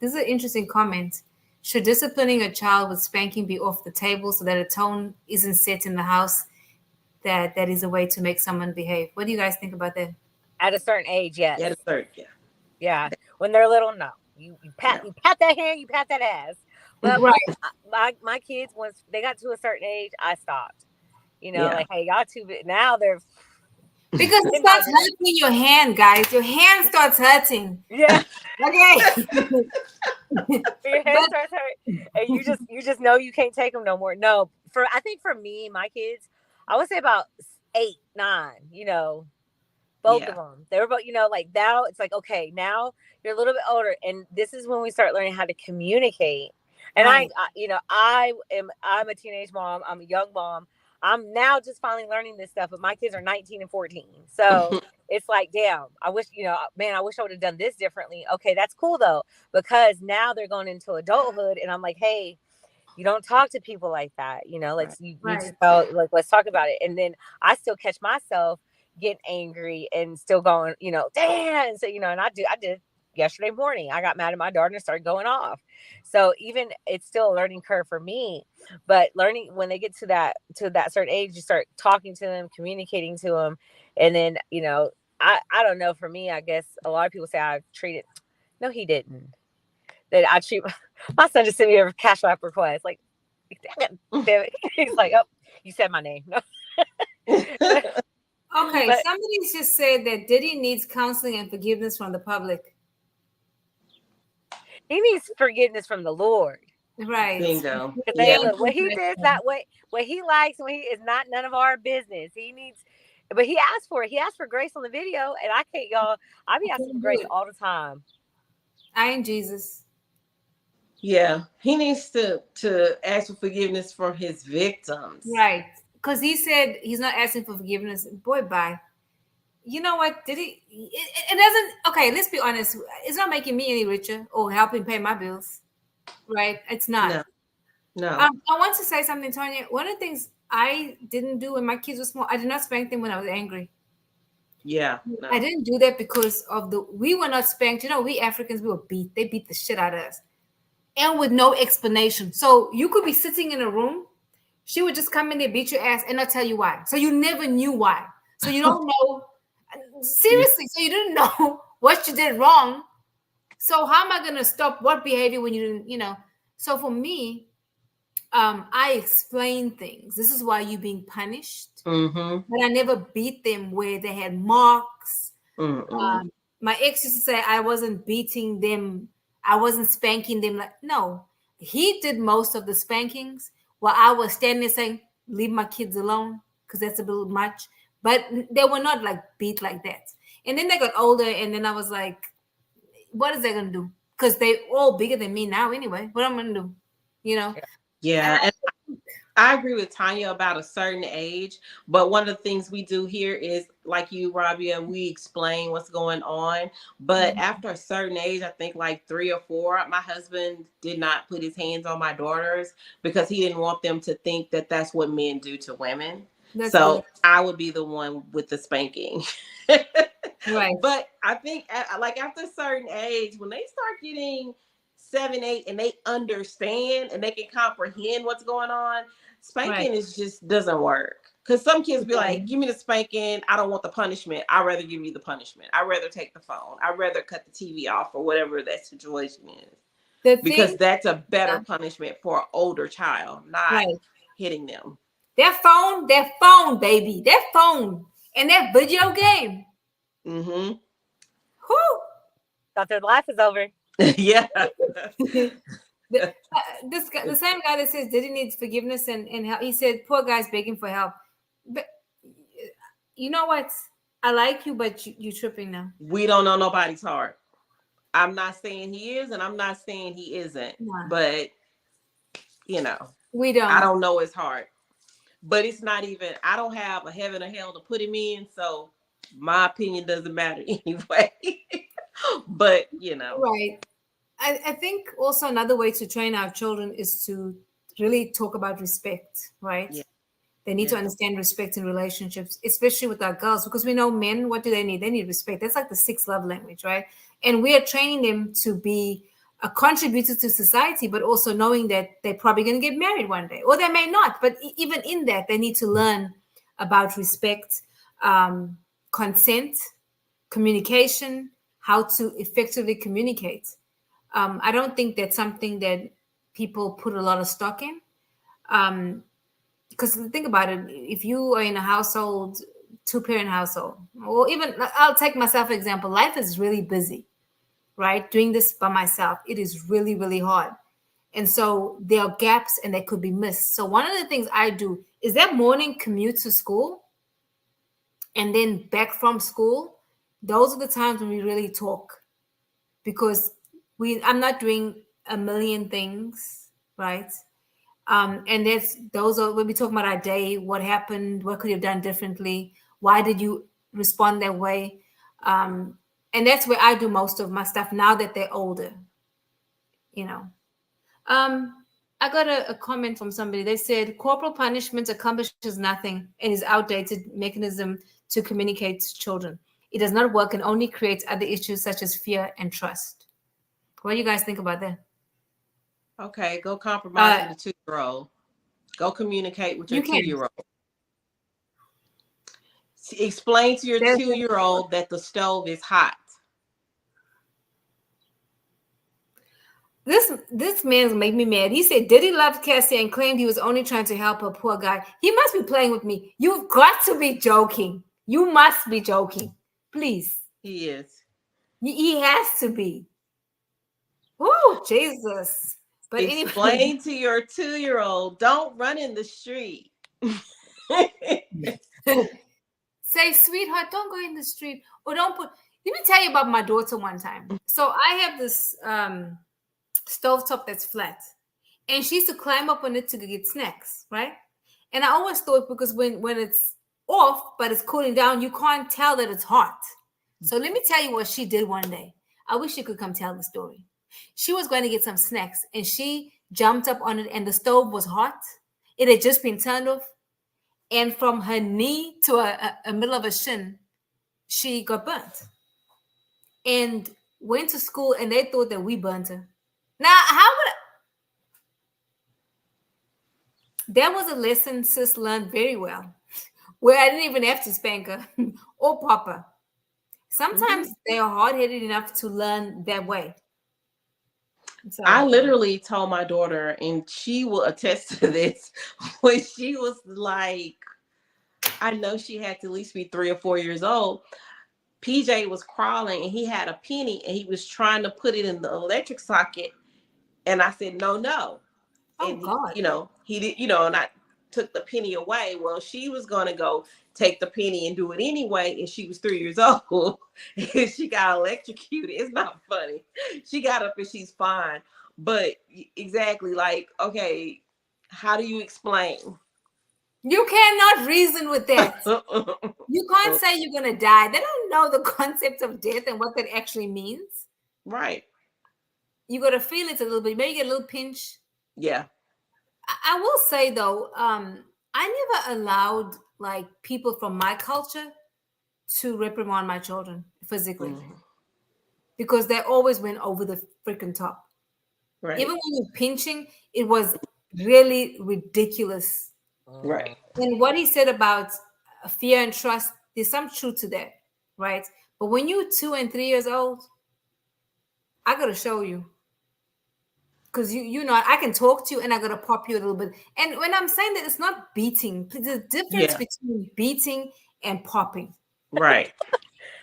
S2: This is an interesting comment. Should disciplining a child with spanking be off the table so that a tone isn't set in the house that is a way to make someone behave? What do you guys think about that?
S4: At a certain age, yes.
S3: Yeah, the third, yeah.
S4: Yeah. When they're little, no. You pat
S3: No.
S4: you pat that hand, you pat that ass. But
S2: Right.
S4: my kids, once they got to a certain age, I stopped.
S3: Yeah.
S4: Like, hey, y'all too big. Now they're
S2: Because it starts hurting your hand, guys. Your hand starts hurting.
S4: yeah.
S2: Okay.
S4: Your hand starts hurting, and you just know you can't take them no more. No, I think for me, my kids, I would say about 8, 9. Both
S3: Yeah.
S4: of them. They were both. Like now, it's like, okay, now you're a little bit older, and this is when we start learning how to communicate. And
S2: Right.
S4: I'm a teenage mom. I'm a young mom. I'm now just finally learning this stuff, but my kids are 19 and 14. So it's like, damn, I wish, man, I wish I would have done this differently. Okay, that's cool though, because now they're going into adulthood, and I'm like, hey, you don't talk to people like that. Let's you need to tell, like, let's talk about it. And then I still catch myself getting angry and still going, damn. And so, and I did yesterday morning. I got mad at my daughter and started going off. So even it's still a learning curve for me, but learning when they get to that certain age, you start talking to them, communicating to them. And then, I don't know, for me, I guess a lot of people say I treated, no, he didn't. That I treat my son just sent me a cash app request. Like, damn it. He's like, oh, you said my name. No.
S2: Okay,
S4: But
S2: somebody just said that Diddy needs counseling and forgiveness from the public.
S4: he needs forgiveness from the Lord.
S2: Right.
S3: Bingo.
S4: Because
S3: Yeah.
S4: what he does that way, what he likes, when he is not none of our business. He needs, but he asked for it. He asked for grace on the video, and I can't, y'all. I be asking for grace all the time.
S2: I am Jesus.
S3: Yeah. He needs to ask for forgiveness from his victims.
S2: Right. Because he said he's not asking for forgiveness. Boy, bye. You know what? Did he? It doesn't. Okay, let's be honest. It's not making me any richer or helping pay my bills. Right? It's not.
S3: No.
S2: I want to say something, Tanya. One of the things I didn't do when my kids were small, I did not spank them when I was angry.
S3: Yeah. No.
S2: I didn't do that because we were not spanked. We Africans, we were beat. They beat the shit out of us. And with no explanation. So you could be sitting in a room. She would just come in there, beat your ass, and not tell you why. So you never knew why. So you don't know. Seriously. So you didn't know what you did wrong. So how am I going to stop what behavior when you didn't, So for me, I explain things. This is why you're being punished.
S3: Mm-hmm.
S2: But I never beat them where they had marks. My ex used to say I wasn't beating them. I wasn't spanking them. No, he did most of the spankings while I was standing there saying, leave my kids alone because that's a little much. But they were not like beat like that. And then they got older, and then I was like, what is that going to do? Because they're all bigger than me now anyway. What am I going to do?
S3: Yeah. And I agree with Tanya about a certain age, but one of the things we do here is like you, Rabia, we explain what's going on. But after a certain age, I think like 3 or 4, my husband did not put his hands on my daughters because he didn't want them to think that that's what men do to women.
S2: That's
S3: So
S2: good.
S3: I would be the one with the spanking.
S2: Right.
S3: But I think like after a certain age, when they start getting 7, 8, and they understand and they can comprehend what's going on, spanking is just doesn't work. Because some kids be like, give me the spanking. I don't want the punishment. I'd rather give you the punishment. I'd rather take the phone. I'd rather cut the TV off or whatever that situation is. Because that's a better punishment for an older child, not hitting them.
S2: Their phone, baby. Their phone and their video game.
S3: Mm-hmm.
S2: Whoo!
S4: Thought their life is over.
S3: Yeah.
S2: The same guy that says Diddy needs forgiveness and help. He said, poor guy's begging for help. But you know what? I like you, but you tripping now.
S3: We don't know nobody's heart. I'm not saying he is, and I'm not saying he isn't. No. But, you know.
S2: We don't.
S3: I don't know his heart. But it's not even, I don't have a heaven or hell to put him in, so my opinion doesn't matter anyway. But, you know.
S2: Right. I think also another way to train our children is to really talk about respect, right? Yeah. They need to understand respect in relationships, especially with our girls, because we know men, what do they need? They need respect. That's like the 6th love language, right? And we are training them to be a contributor to society, but also knowing that they're probably going to get married one day, or they may not. But even in that, they need to learn about respect, consent, communication, how to effectively communicate. I don't think that's something that people put a lot of stock in. Because think about it, if you are in a household, 2-parent household, or even, I'll take myself for example, life is really busy, right? Doing this by myself, it is really, really hard. And so there are gaps and they could be missed. So one of the things I do is that morning commute to school and then back from school. Those are the times when we really talk, because I'm not doing a million things, right? And those are when we talk about our day, what happened, what could you have done differently, why did you respond that way? And that's where I do most of my stuff now that they're older, you know. I got a comment from somebody. They said corporal punishment accomplishes nothing and is outdated mechanism to communicate to children. It does not work and only creates other issues such as fear and trust. What do you guys think about that?
S3: Okay, go compromise with a 2-year-old. Go communicate with your 2-year-old. Explain to your 2-year-old that the stove is hot.
S2: This man's make me mad. He said Diddy loved Cassie and claimed he was only trying to help her. Poor guy. He must be playing with me. You've got to be joking. You must be joking. Please.
S3: He is.
S2: He has to be. Oh, Jesus. But
S3: explain to your 2-year-old, don't run in the street.
S2: Say, sweetheart, don't go in the street. Or don't put. Let me tell you about my daughter one time. So I have this stovetop that's flat. And she used to climb up on it to get snacks, right? And I always thought, because when it's off, but it's cooling down, you can't tell that it's hot. So let me tell you what she did one day. I wish she could come tell the story. She was going to get some snacks and she jumped up on it and the stove was hot. It had just been turned off. And from her knee to a middle of her shin, she got burnt. And went to school and they thought that we burnt her. Now, that was a lesson sis learned very well, where I didn't even have to spank her or pop her. Sometimes they are hard-headed enough to learn that way. So,
S3: I literally told my daughter, and she will attest to this, when she was like, I know she had to at least be 3 or 4 years old. PJ was crawling and he had a penny and he was trying to put it in the electric socket. And I said, no. And
S2: God.
S3: He did, and I took the penny away. Well, she was going to go take the penny and do it anyway. And she was 3 years old and she got electrocuted. It's not funny. She got up and she's fine. But exactly, like, okay, how do you explain?
S2: You cannot reason with that. You can't say you're going to die. They don't know the concept of death and what that actually means.
S3: Right.
S2: You got to feel it a little bit. Maybe get a little pinch.
S3: Yeah.
S2: I will say though, I never allowed like people from my culture to reprimand my children physically because they always went over the freaking top.
S3: Right.
S2: Even when you're pinching, it was really ridiculous.
S3: Right.
S2: And what he said about fear and trust, there's some truth to that, right? But when you're 2 and 3 years old, I gotta show you. Because you know, I can talk to you and I gotta pop you a little bit. And when I'm saying that, it's not beating. There's a difference between beating and popping.
S3: Right.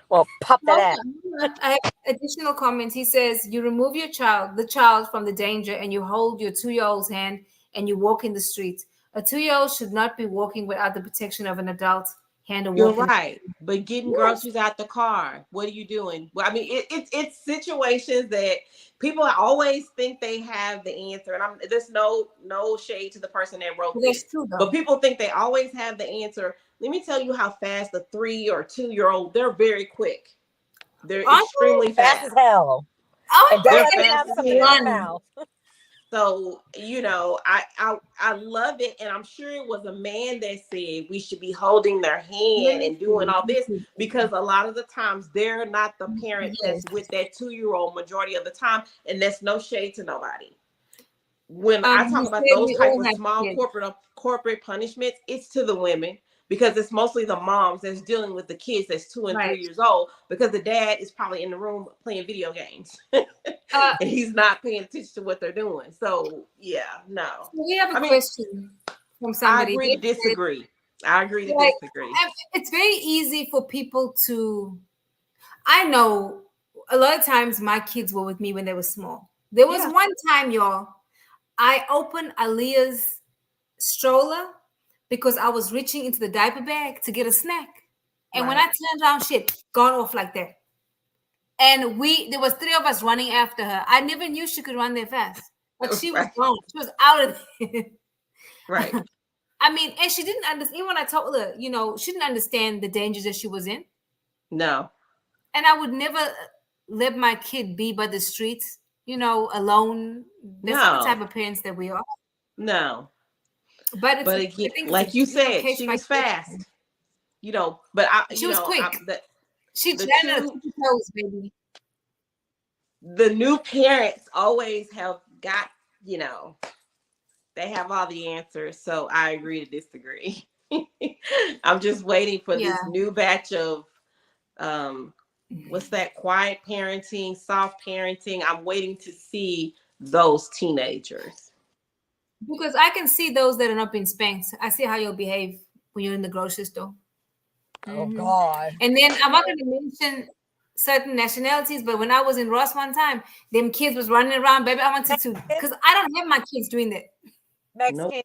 S4: Well, pop that ass.
S2: I have additional comments. He says, you remove the child from the danger, and you hold your 2-year-old's hand and you walk in the street. A 2-year-old should not be walking without the protection of an adult hand or
S3: You're
S2: walking.
S3: right. But getting groceries out the car, what are you doing? Well, I mean, it's situations that people always think they have the answer. And there's no shade to the person that wrote this.
S2: True,
S3: but people think they always have the answer. Let me tell you how fast the 3 or 2-year-old, they're very quick. They're extremely fast
S4: as hell.
S2: Oh,
S4: And
S3: they're
S4: don't have something in their mouth.
S3: So, you know, I love it. And I'm sure it was a man that said we should be holding their hand and doing all this, because a lot of the times they're not the parent that's with that 2-year-old majority of the time. And that's no shade to nobody. When I talk about those type of small corporate punishments, it's to the women, because it's mostly the moms that's dealing with the kids that's 2 and 3 years old, because the dad is probably in the room playing video games and he's not paying attention to what they're doing. So yeah, no.
S2: We have a question from somebody.
S3: I agree to disagree.
S2: It's very easy for people to, I know a lot of times my kids were with me when they were small. There was one time, y'all, I opened Aaliyah's stroller because I was reaching into the diaper bag to get a snack. And when I turned around, shit, gone off like that. And there was 3 of us running after her. I never knew she could run that fast. But she was gone. She was out of there.
S3: Right.
S2: I mean, and she didn't understand. Even when I told her, you know, she didn't understand the dangers that she was in.
S3: No.
S2: And I would never let my kid be by the streets, you know, alone. That's not the type of parents that we are.
S3: No.
S2: But
S3: again, like you said, she was fast. You know, but
S2: she was quick. She
S3: the
S2: landed on 2 toes, baby.
S3: The new parents always have got, you know, they have all the answers. So I agree to disagree. I'm just waiting for this new batch of what's that, quiet parenting, soft parenting. I'm waiting to see those teenagers.
S2: Because I can see those that are not being spanked. I see how you'll behave when you're in the grocery store.
S4: Oh God.
S2: And then I'm not going to mention certain nationalities, but when I was in Ross one time, them kids was running around, baby. I wanted to, because I don't have my kids doing that.
S4: Mexican.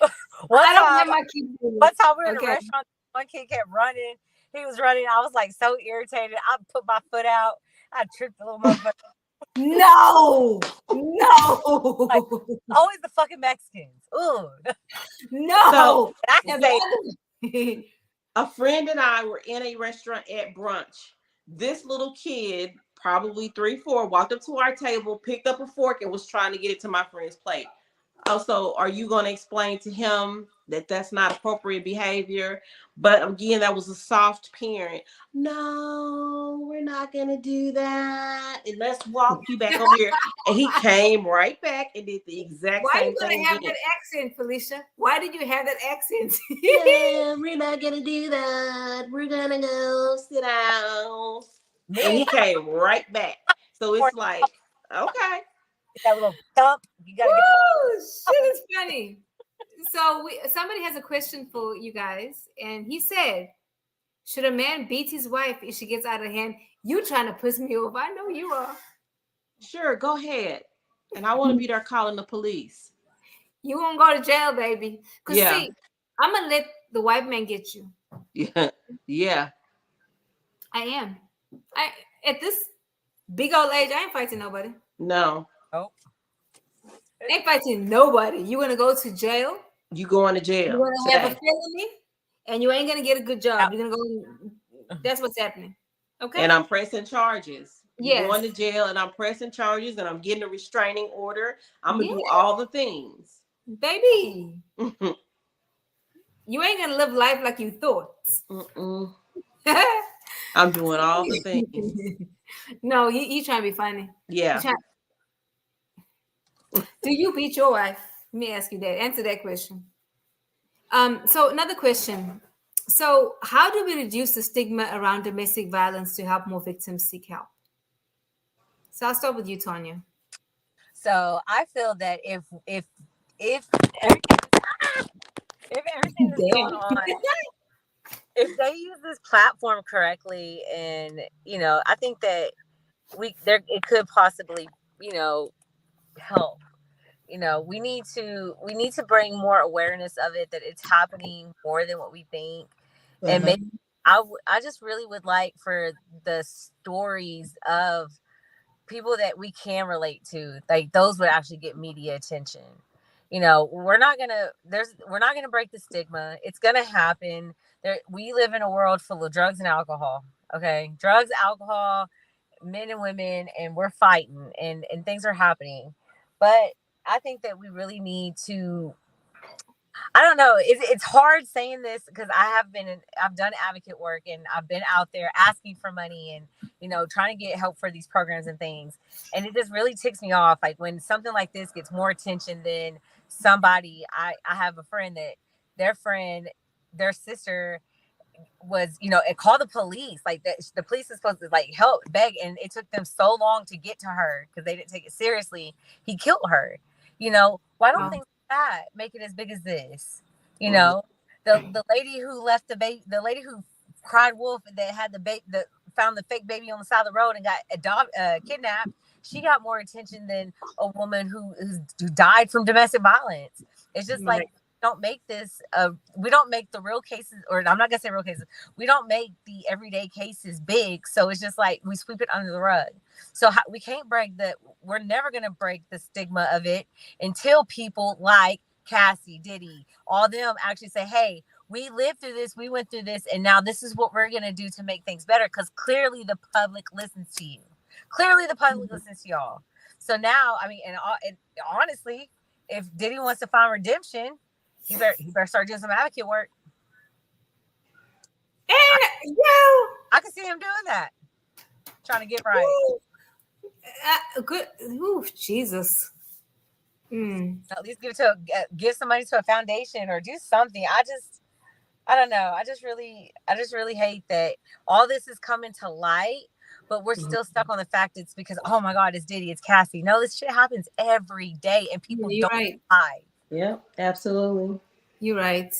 S2: Nope. I don't have my kids doing that.
S4: One time we were in a restaurant, one kid kept running. He was running. I was like so irritated. I put my foot out. I tripped the little motherfucker.
S2: No.
S4: Like, always the fucking Mexicans. Ooh.
S2: No.
S3: So,
S4: I can say
S3: a friend and I were in a restaurant at brunch. This little kid, probably 3, 4, walked up to our table, picked up a fork, and was trying to get it to my friend's plate. Also, are you going to explain to him that that's not appropriate behavior? But again, that was a soft parent. No, we're not going to do that. And let's walk you back over here. And he came right back and did the exact same thing.
S2: Why are you going to have that accent, Felicia? Why did you have that accent?
S3: Yeah, we're not going to do that. We're going to go sit down. And he came right back. So it's like, okay.
S4: That little thump. You gotta
S2: shit is funny. So somebody has a question for you guys, and he said, should a man beat his wife if she gets out of hand? You trying to piss me off. I know you are.
S3: Sure, go ahead. And I want to be there calling the police.
S2: You won't go to jail, baby. Because see, I'm gonna let the white man get you.
S3: Yeah.
S2: I am. At this big old age, I ain't fighting nobody.
S3: No.
S4: Oh.
S2: Ain't fighting nobody. You want to go to jail?
S3: You going to
S2: You're
S3: jail
S2: gonna have a
S3: today.
S2: felony, and you ain't gonna get a good job. You're gonna go. That's what's happening. Okay.
S3: And I'm pressing charges. You're
S2: Yes.
S3: going to jail, and I'm pressing charges, and I'm getting a restraining order. I'm gonna
S2: Yeah,
S3: do all the things.
S2: baby. You ain't gonna live life like you thought.
S3: I'm doing all the things.
S2: No, you trying to be funny.
S3: Yeah.
S2: Do you beat your wife? Let me ask you that. Answer that question. So another question. So how do we reduce the stigma around domestic violence to help more victims seek help? So I'll start with you, Tanya.
S4: So I feel that if everything that's going on, if they use this platform correctly, and I think that it could possibly help. We need to bring more awareness of it, that it's happening more than what we think. And maybe I just really would like for the stories of people that we can relate to, like those would actually get media attention. We're not gonna break the stigma. It's gonna happen. We live in a world full of drugs and alcohol. Okay, drugs, alcohol, men and women, and we're fighting, and things are happening. But I think that we really need to. I don't know. It's hard saying this because I've done advocate work, and I've been out there asking for money and trying to get help for these programs and things. And it just really ticks me off. Like when something like this gets more attention than somebody. I have a friend that their sister was, it called the police. Like the police is supposed to like help beg, and it took them so long to get to her because they didn't take it seriously. He killed her. Why don't things like that make it as big as this? The lady who left the baby, the lady who cried wolf, that had the baby, that found the fake baby on the side of the road and got kidnapped. She got more attention than a woman who died from domestic violence. It's just like, don't make this we don't make the real cases, or I'm not gonna say real cases, we don't make the everyday cases big, so it's just like we sweep it under the rug. So we can't we're never gonna break the stigma of it until people like Cassie, Diddy, all them actually say, hey, we lived through this, we went through this, and now this is what we're gonna do to make things better, because clearly the public listens to you. Clearly the public listens to y'all. So now, I mean, and honestly, if Diddy wants to find redemption, he better start doing some advocate work.
S2: And
S4: I can see him doing that, trying to get right.
S2: Good. Ooh, Jesus.
S4: At least give some money to a foundation or do something. I don't know. I just really hate that all this is coming to light, but we're still stuck on the fact it's because, oh my God, it's Diddy, it's Cassie. No, this shit happens every day, and people don't hide.
S3: Yeah, absolutely.
S2: You're right.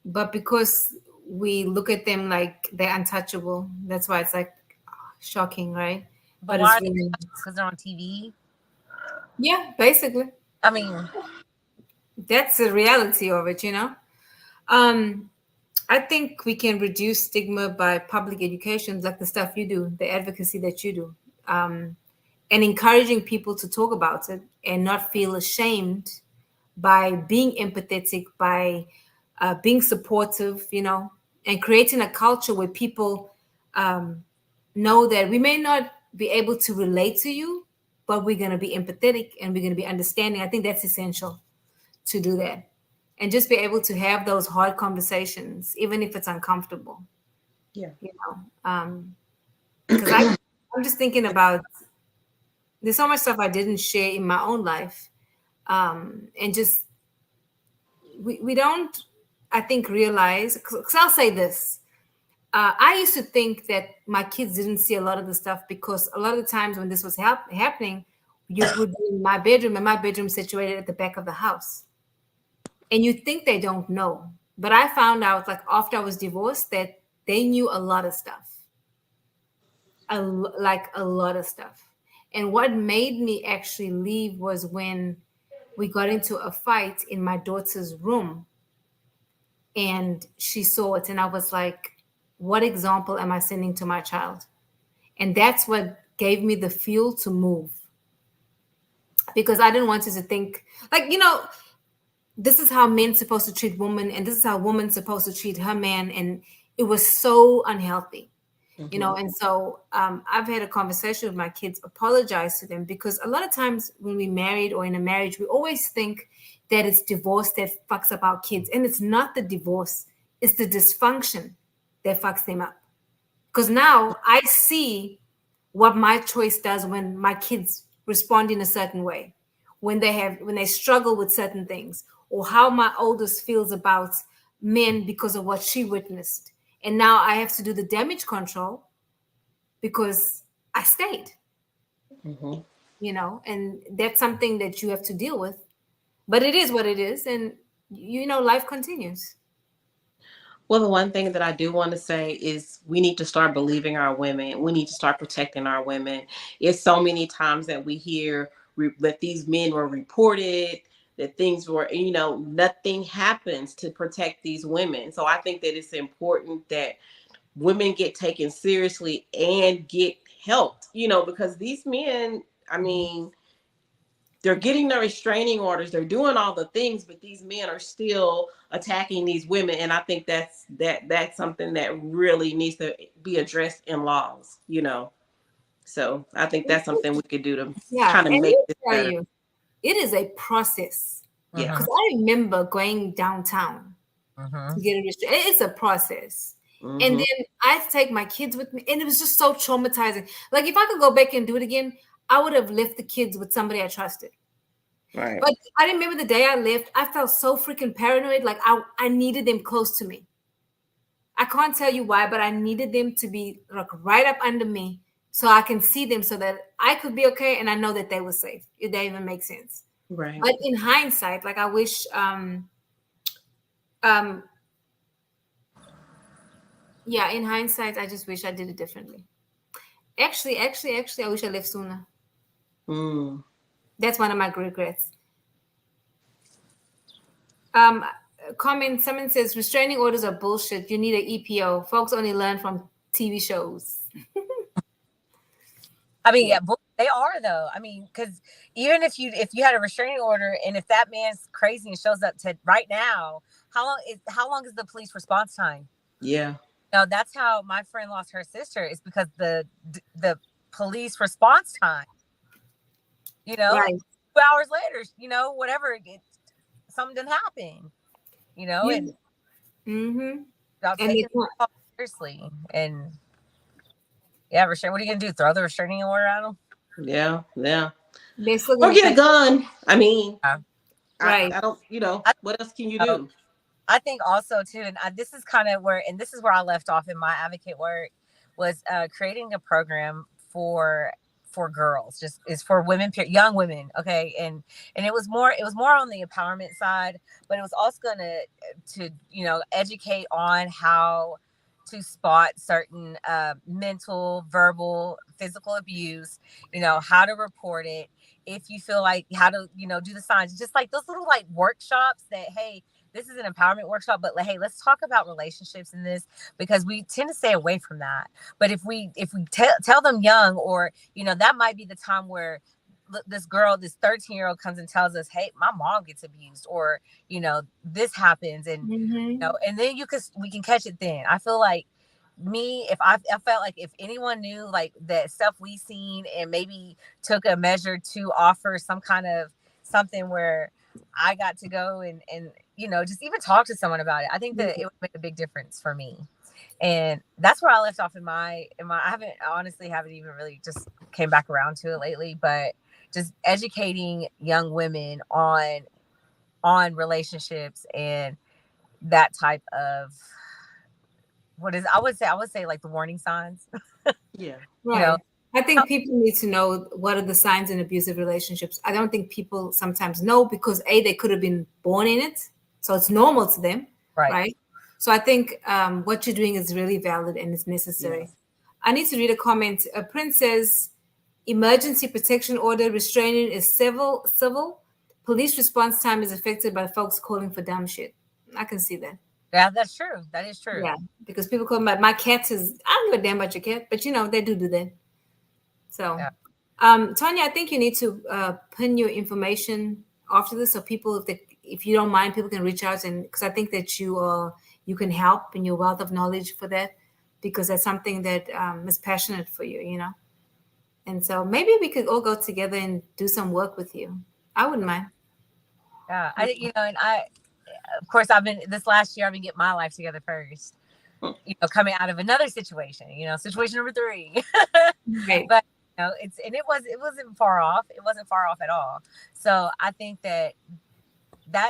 S2: But because we look at them like they're untouchable, that's why it's like shocking, right?
S4: But why? Because they're on TV.
S2: Yeah, basically.
S4: I mean,
S2: that's the reality of it, I think we can reduce stigma by public education, like the stuff you do, the advocacy that you do, and encouraging people to talk about it and not feel ashamed, by being empathetic, by being supportive, and creating a culture where people know that we may not be able to relate to you, but we're going to be empathetic and we're going to be understanding. I think that's essential to do that. And just be able to have those hard conversations, even if it's uncomfortable.
S3: Yeah.
S2: Because I'm just thinking about, there's so much stuff I didn't share in my own life. And just, we don't, I think, realize, because I'll say this. I used to think that my kids didn't see a lot of the stuff because a lot of the times when this was happening, you would be in my bedroom, and my bedroom situated at the back of the house. And you think they don't know. But I found out, like, after I was divorced, that they knew a lot of stuff. A lot of stuff. And what made me actually leave was when we got into a fight in my daughter's room. And she saw it. And I was like, what example am I sending to my child? And that's what gave me the fuel to move. Because I didn't want her to think, like, this is how men's supposed to treat women, and this is how woman's supposed to treat her man, and it was so unhealthy. You know, and so I've had a conversation with my kids, apologize to them, because a lot of times when we married or in a marriage, we always think that it's divorce that fucks up our kids, and it's not the divorce, it's the dysfunction that fucks them up. Because now I see what my choice does when my kids respond in a certain way, when they struggle with certain things, or how my oldest feels about men because of what she witnessed. And now I have to do the damage control because I stayed, you know, and that's something that you have to deal with. But it is what it is. And, you know, life continues.
S3: Well, the one thing that I do want to say is we need to start believing our women. We need to start protecting our women. It's so many times that we hear that these men were reported, that things were, you know, nothing happens to protect these women. So I think that it's important that women get taken seriously and get helped, you know, because these men, I mean, they're getting the restraining orders, they're doing all the things, but these men are still attacking these women. And I think that's something that really needs to be addressed in laws, you know. So I think that's something we could do to
S2: Yeah.
S3: kind of
S2: And
S3: make
S2: let
S3: this
S2: me tell
S3: better.
S2: you, it is a process.
S3: Yeah.
S2: Because I remember going downtown to get a restriction. It's a process. And then I had to take my kids with me, and it was just so traumatizing. Like, if I could go back and do it again, I would have left the kids with somebody I trusted.
S3: Right.
S2: But I remember the day I left, I felt so freaking paranoid. Like, I needed them close to me. I can't tell you why, but I needed them to be like right up under me so I can see them, so that I could be okay and I know that they were safe, if that even makes sense.
S3: Right.
S2: But in hindsight, like, I wish yeah, in hindsight, I just wish I did it differently. Actually, I wish I left sooner.
S3: Mm.
S2: That's one of my regrets. Comment, someone says restraining orders are bullshit. You need an EPO. Folks only learn from TV shows.
S4: I mean, yeah, they are though. I mean, because even if you had a restraining order, and if that man's crazy and shows up to right now, how long is the police response time?
S3: Yeah.
S4: No, that's how my friend lost her sister. Is because the police response time. You know,
S2: Right.
S4: 2 hours later, you know, whatever, something didn't happen. You know,
S2: Yeah.
S4: and
S2: And
S4: taking it seriously. And yeah, what are you gonna do? Throw the restraining order at them?
S3: Yeah. Yeah.
S2: they're still
S3: Or
S2: gonna
S3: get a gun. I mean,
S2: right.
S3: I don't, you know, what else can you
S4: So,
S3: do?
S4: I think also too, and this is kind of where, and this is where I left off in my advocate work, was creating a program for girls, just is for women, young women, okay, and it was more on the empowerment side, but it was also going to you know, educate on how to spot certain mental, verbal, physical abuse, you know, how to report it, if you feel like, how to, you know, do the signs, just like those little like workshops that, hey, this is an empowerment workshop, but hey, let's talk about relationships in this, because we tend to stay away from that. But if we tell them young, or, you know, that might be the time where this 13-year-old comes and tells us, hey, my mom gets abused, or, you know, this happens, and you know, and then we can catch it then. I feel like if I felt like if anyone knew like that stuff we seen, and maybe took a measure to offer some kind of something where I got to go and you know, just even talk to someone about it, I think that it would make a big difference for me. And that's where I left off in my I honestly haven't even really just came back around to it lately, but just educating young women on relationships and that type of, I would say like the warning signs.
S3: Yeah.
S2: Right.
S4: You know,
S2: I think people need to know what are the signs in abusive relationships. I don't think people sometimes know, because they could have been born in it, so it's normal to them, right? So I think what you're doing is really valid and it's necessary.
S3: Yes.
S2: I need to read a comment. A Prince says, emergency protection order restraining is civil. Police response time is affected by folks calling for dumb shit. I can see that.
S4: yeah, that's true. That is true.
S2: Yeah, because people call my cat is, I don't give a damn about your cat, but you know, they do that. So,
S4: Yeah.
S2: Tanya, I think you need to pin your information after this, so people, if they if you don't mind, people can reach out, and because I think that you can help in your wealth of knowledge for that, because that's something that is passionate for you, you know. And so maybe we could all go together and do some work with you. I wouldn't mind.
S4: Yeah, and of course, this last year, I've been getting my life together first. Coming out of another situation, situation number 3.
S2: Right.
S4: But it wasn't far off. It wasn't far off at all. So I think that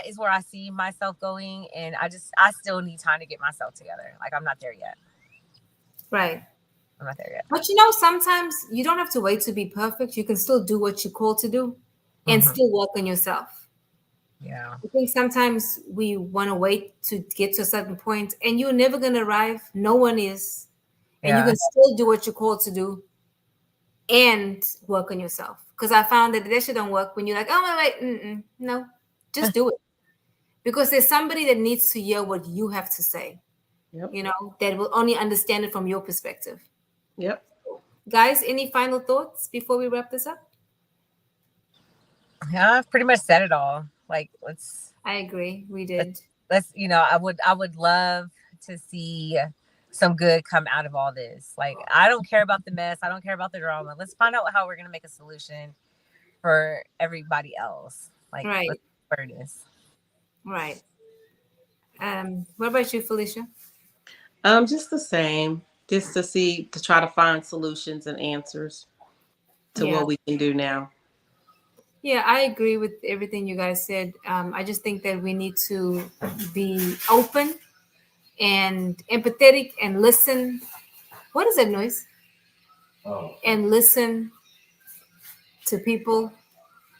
S4: is where I see myself going, and I still need time to get myself together. Like, I'm not there yet.
S2: Right.
S4: I'm not there yet.
S2: But sometimes you don't have to wait to be perfect. You can still do what you're called to do and still work on yourself.
S4: Yeah.
S2: I think sometimes we want to wait to get to a certain point, and you're never going to arrive. No one is. And you can still do what you're called to do and work on yourself. Because I found that shit don't work when you're like, oh, wait, no, just do it. Because there's somebody that needs to hear what you have to say, that will only understand it from your perspective.
S3: Yep.
S2: Guys, any final thoughts before we wrap this up?
S4: Yeah, I've pretty much said it all. Like,
S2: I agree. We did.
S4: I would love to see some good come out of all this. Like, I don't care about the mess. I don't care about the drama. Let's find out how we're going to make a solution for everybody else. Like,
S2: right.
S4: Where it is.
S2: Right. What about you, Felicia?
S3: Just the same. Just to try to find solutions and answers to what we can do now.
S2: Yeah, I agree with everything you guys said. I just think that we need to be open and empathetic and listen. What is that noise? Oh. And listen to people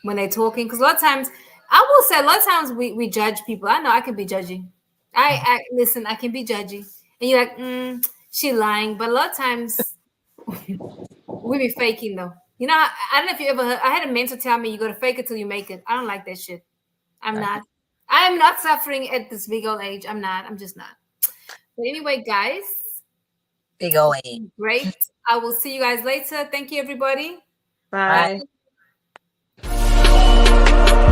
S2: when they're talking. Because a lot of times we judge people. I know I can be judgy. Listen, I can be judgy. And you're like, she lying. But a lot of times we be faking though. I don't know if you ever heard, I had a mentor tell me you got to fake it till you make it. I don't like that shit. I am not suffering at this big old age. I'm just not. But anyway, guys.
S4: Big old age.
S2: Great. I will see you guys later. Thank you, everybody.
S3: Bye. Bye.